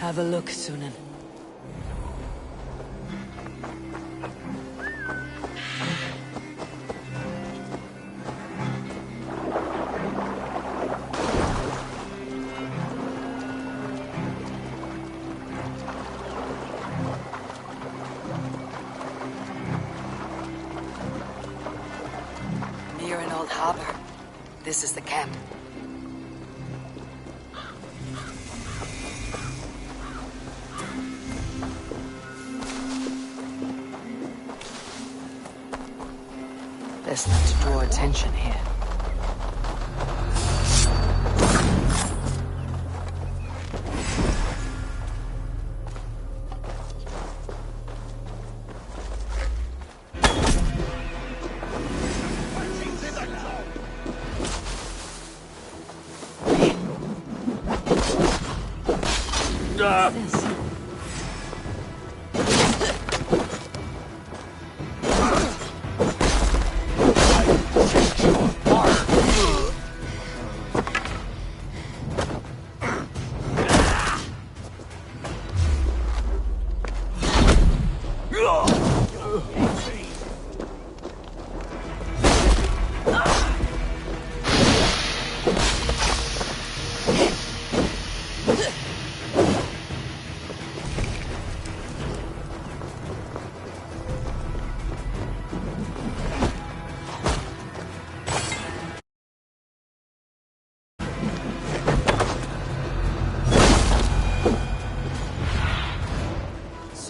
Have a look, Sunan. Near an old harbor. This is the camp. Best not to draw attention here. What's this?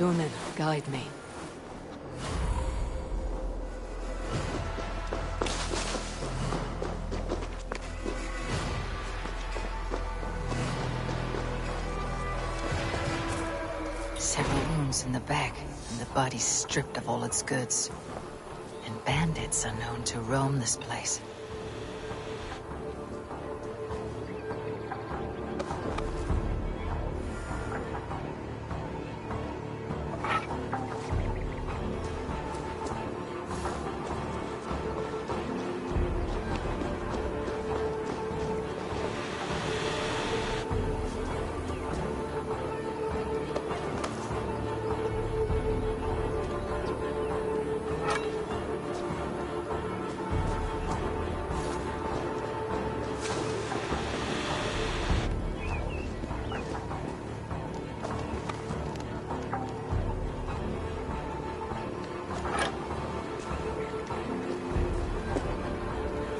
Sunan, guide me. Several wounds in the back, and the body stripped of all its goods. And bandits are known to roam this place.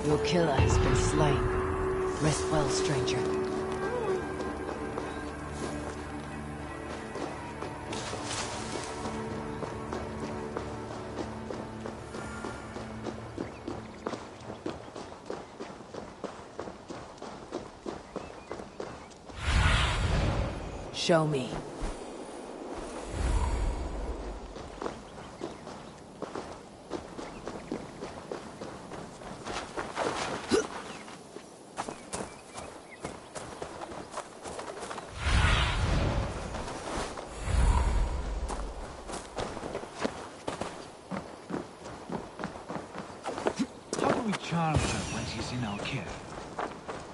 Your killer has been slain. Rest well, stranger. Show me. Charm her when she's in our care.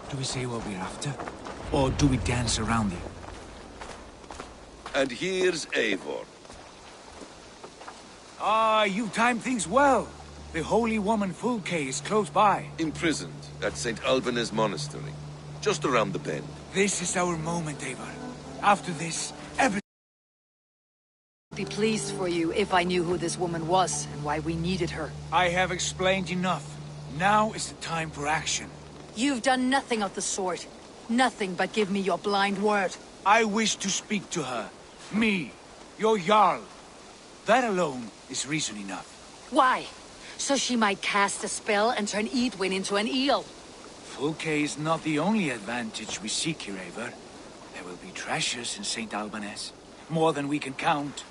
Do we say what we're after? Or do we dance around it? And here's Eivor. Ah, you timed things well. The holy woman Fulke is close by. Imprisoned at St. Alban's Monastery. Just around the bend. This is our moment, Eivor. After this, everything... I'd be pleased for you if I knew who this woman was and why we needed her. I have explained enough. Now is the time for action. You've done nothing of the sort. Nothing but give me your blind word. I wish to speak to her. Me, your Jarl. That alone is reason enough. Why? So she might cast a spell and turn Edwin into an eel. Fulke is not the only advantage we seek here, Eivor. There will be treasures in St. Alban's. More than we can count.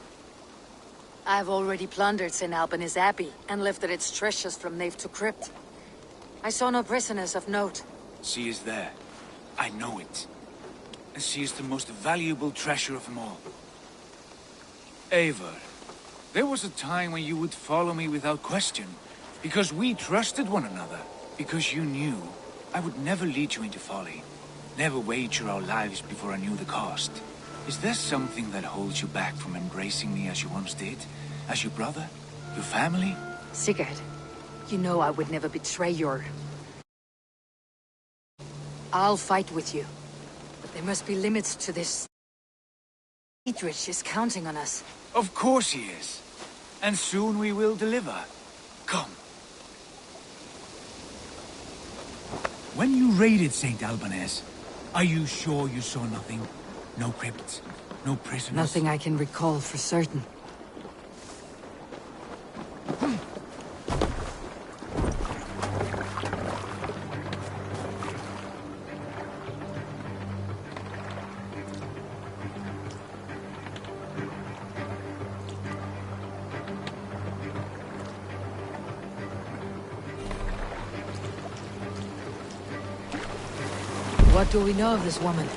I've already plundered St. Alban's Abbey and lifted its treasures from nave to crypt. I saw no prisoners of note. She is there. I know it. And she is the most valuable treasure of them all. Eivor, there was a time when you would follow me without question. Because we trusted one another. Because you knew I would never lead you into folly. Never wager our lives before I knew the cost. Is there something that holds you back from embracing me as you once did? As your brother? Your family? Sigurd, you know I would never betray your... I'll fight with you. But there must be limits to this. Dietrich is counting on us. Of course he is. And soon we will deliver. Come. When you raided St. Alban's, are you sure you saw nothing? No crypts? No prisoners? Nothing I can recall for certain. What do we know of this woman?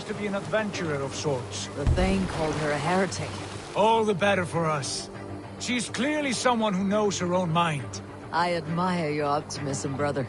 to be an adventurer of sorts. The Thane called her a heretic. All the better for us. She's clearly someone who knows her own mind. I admire your optimism, brother.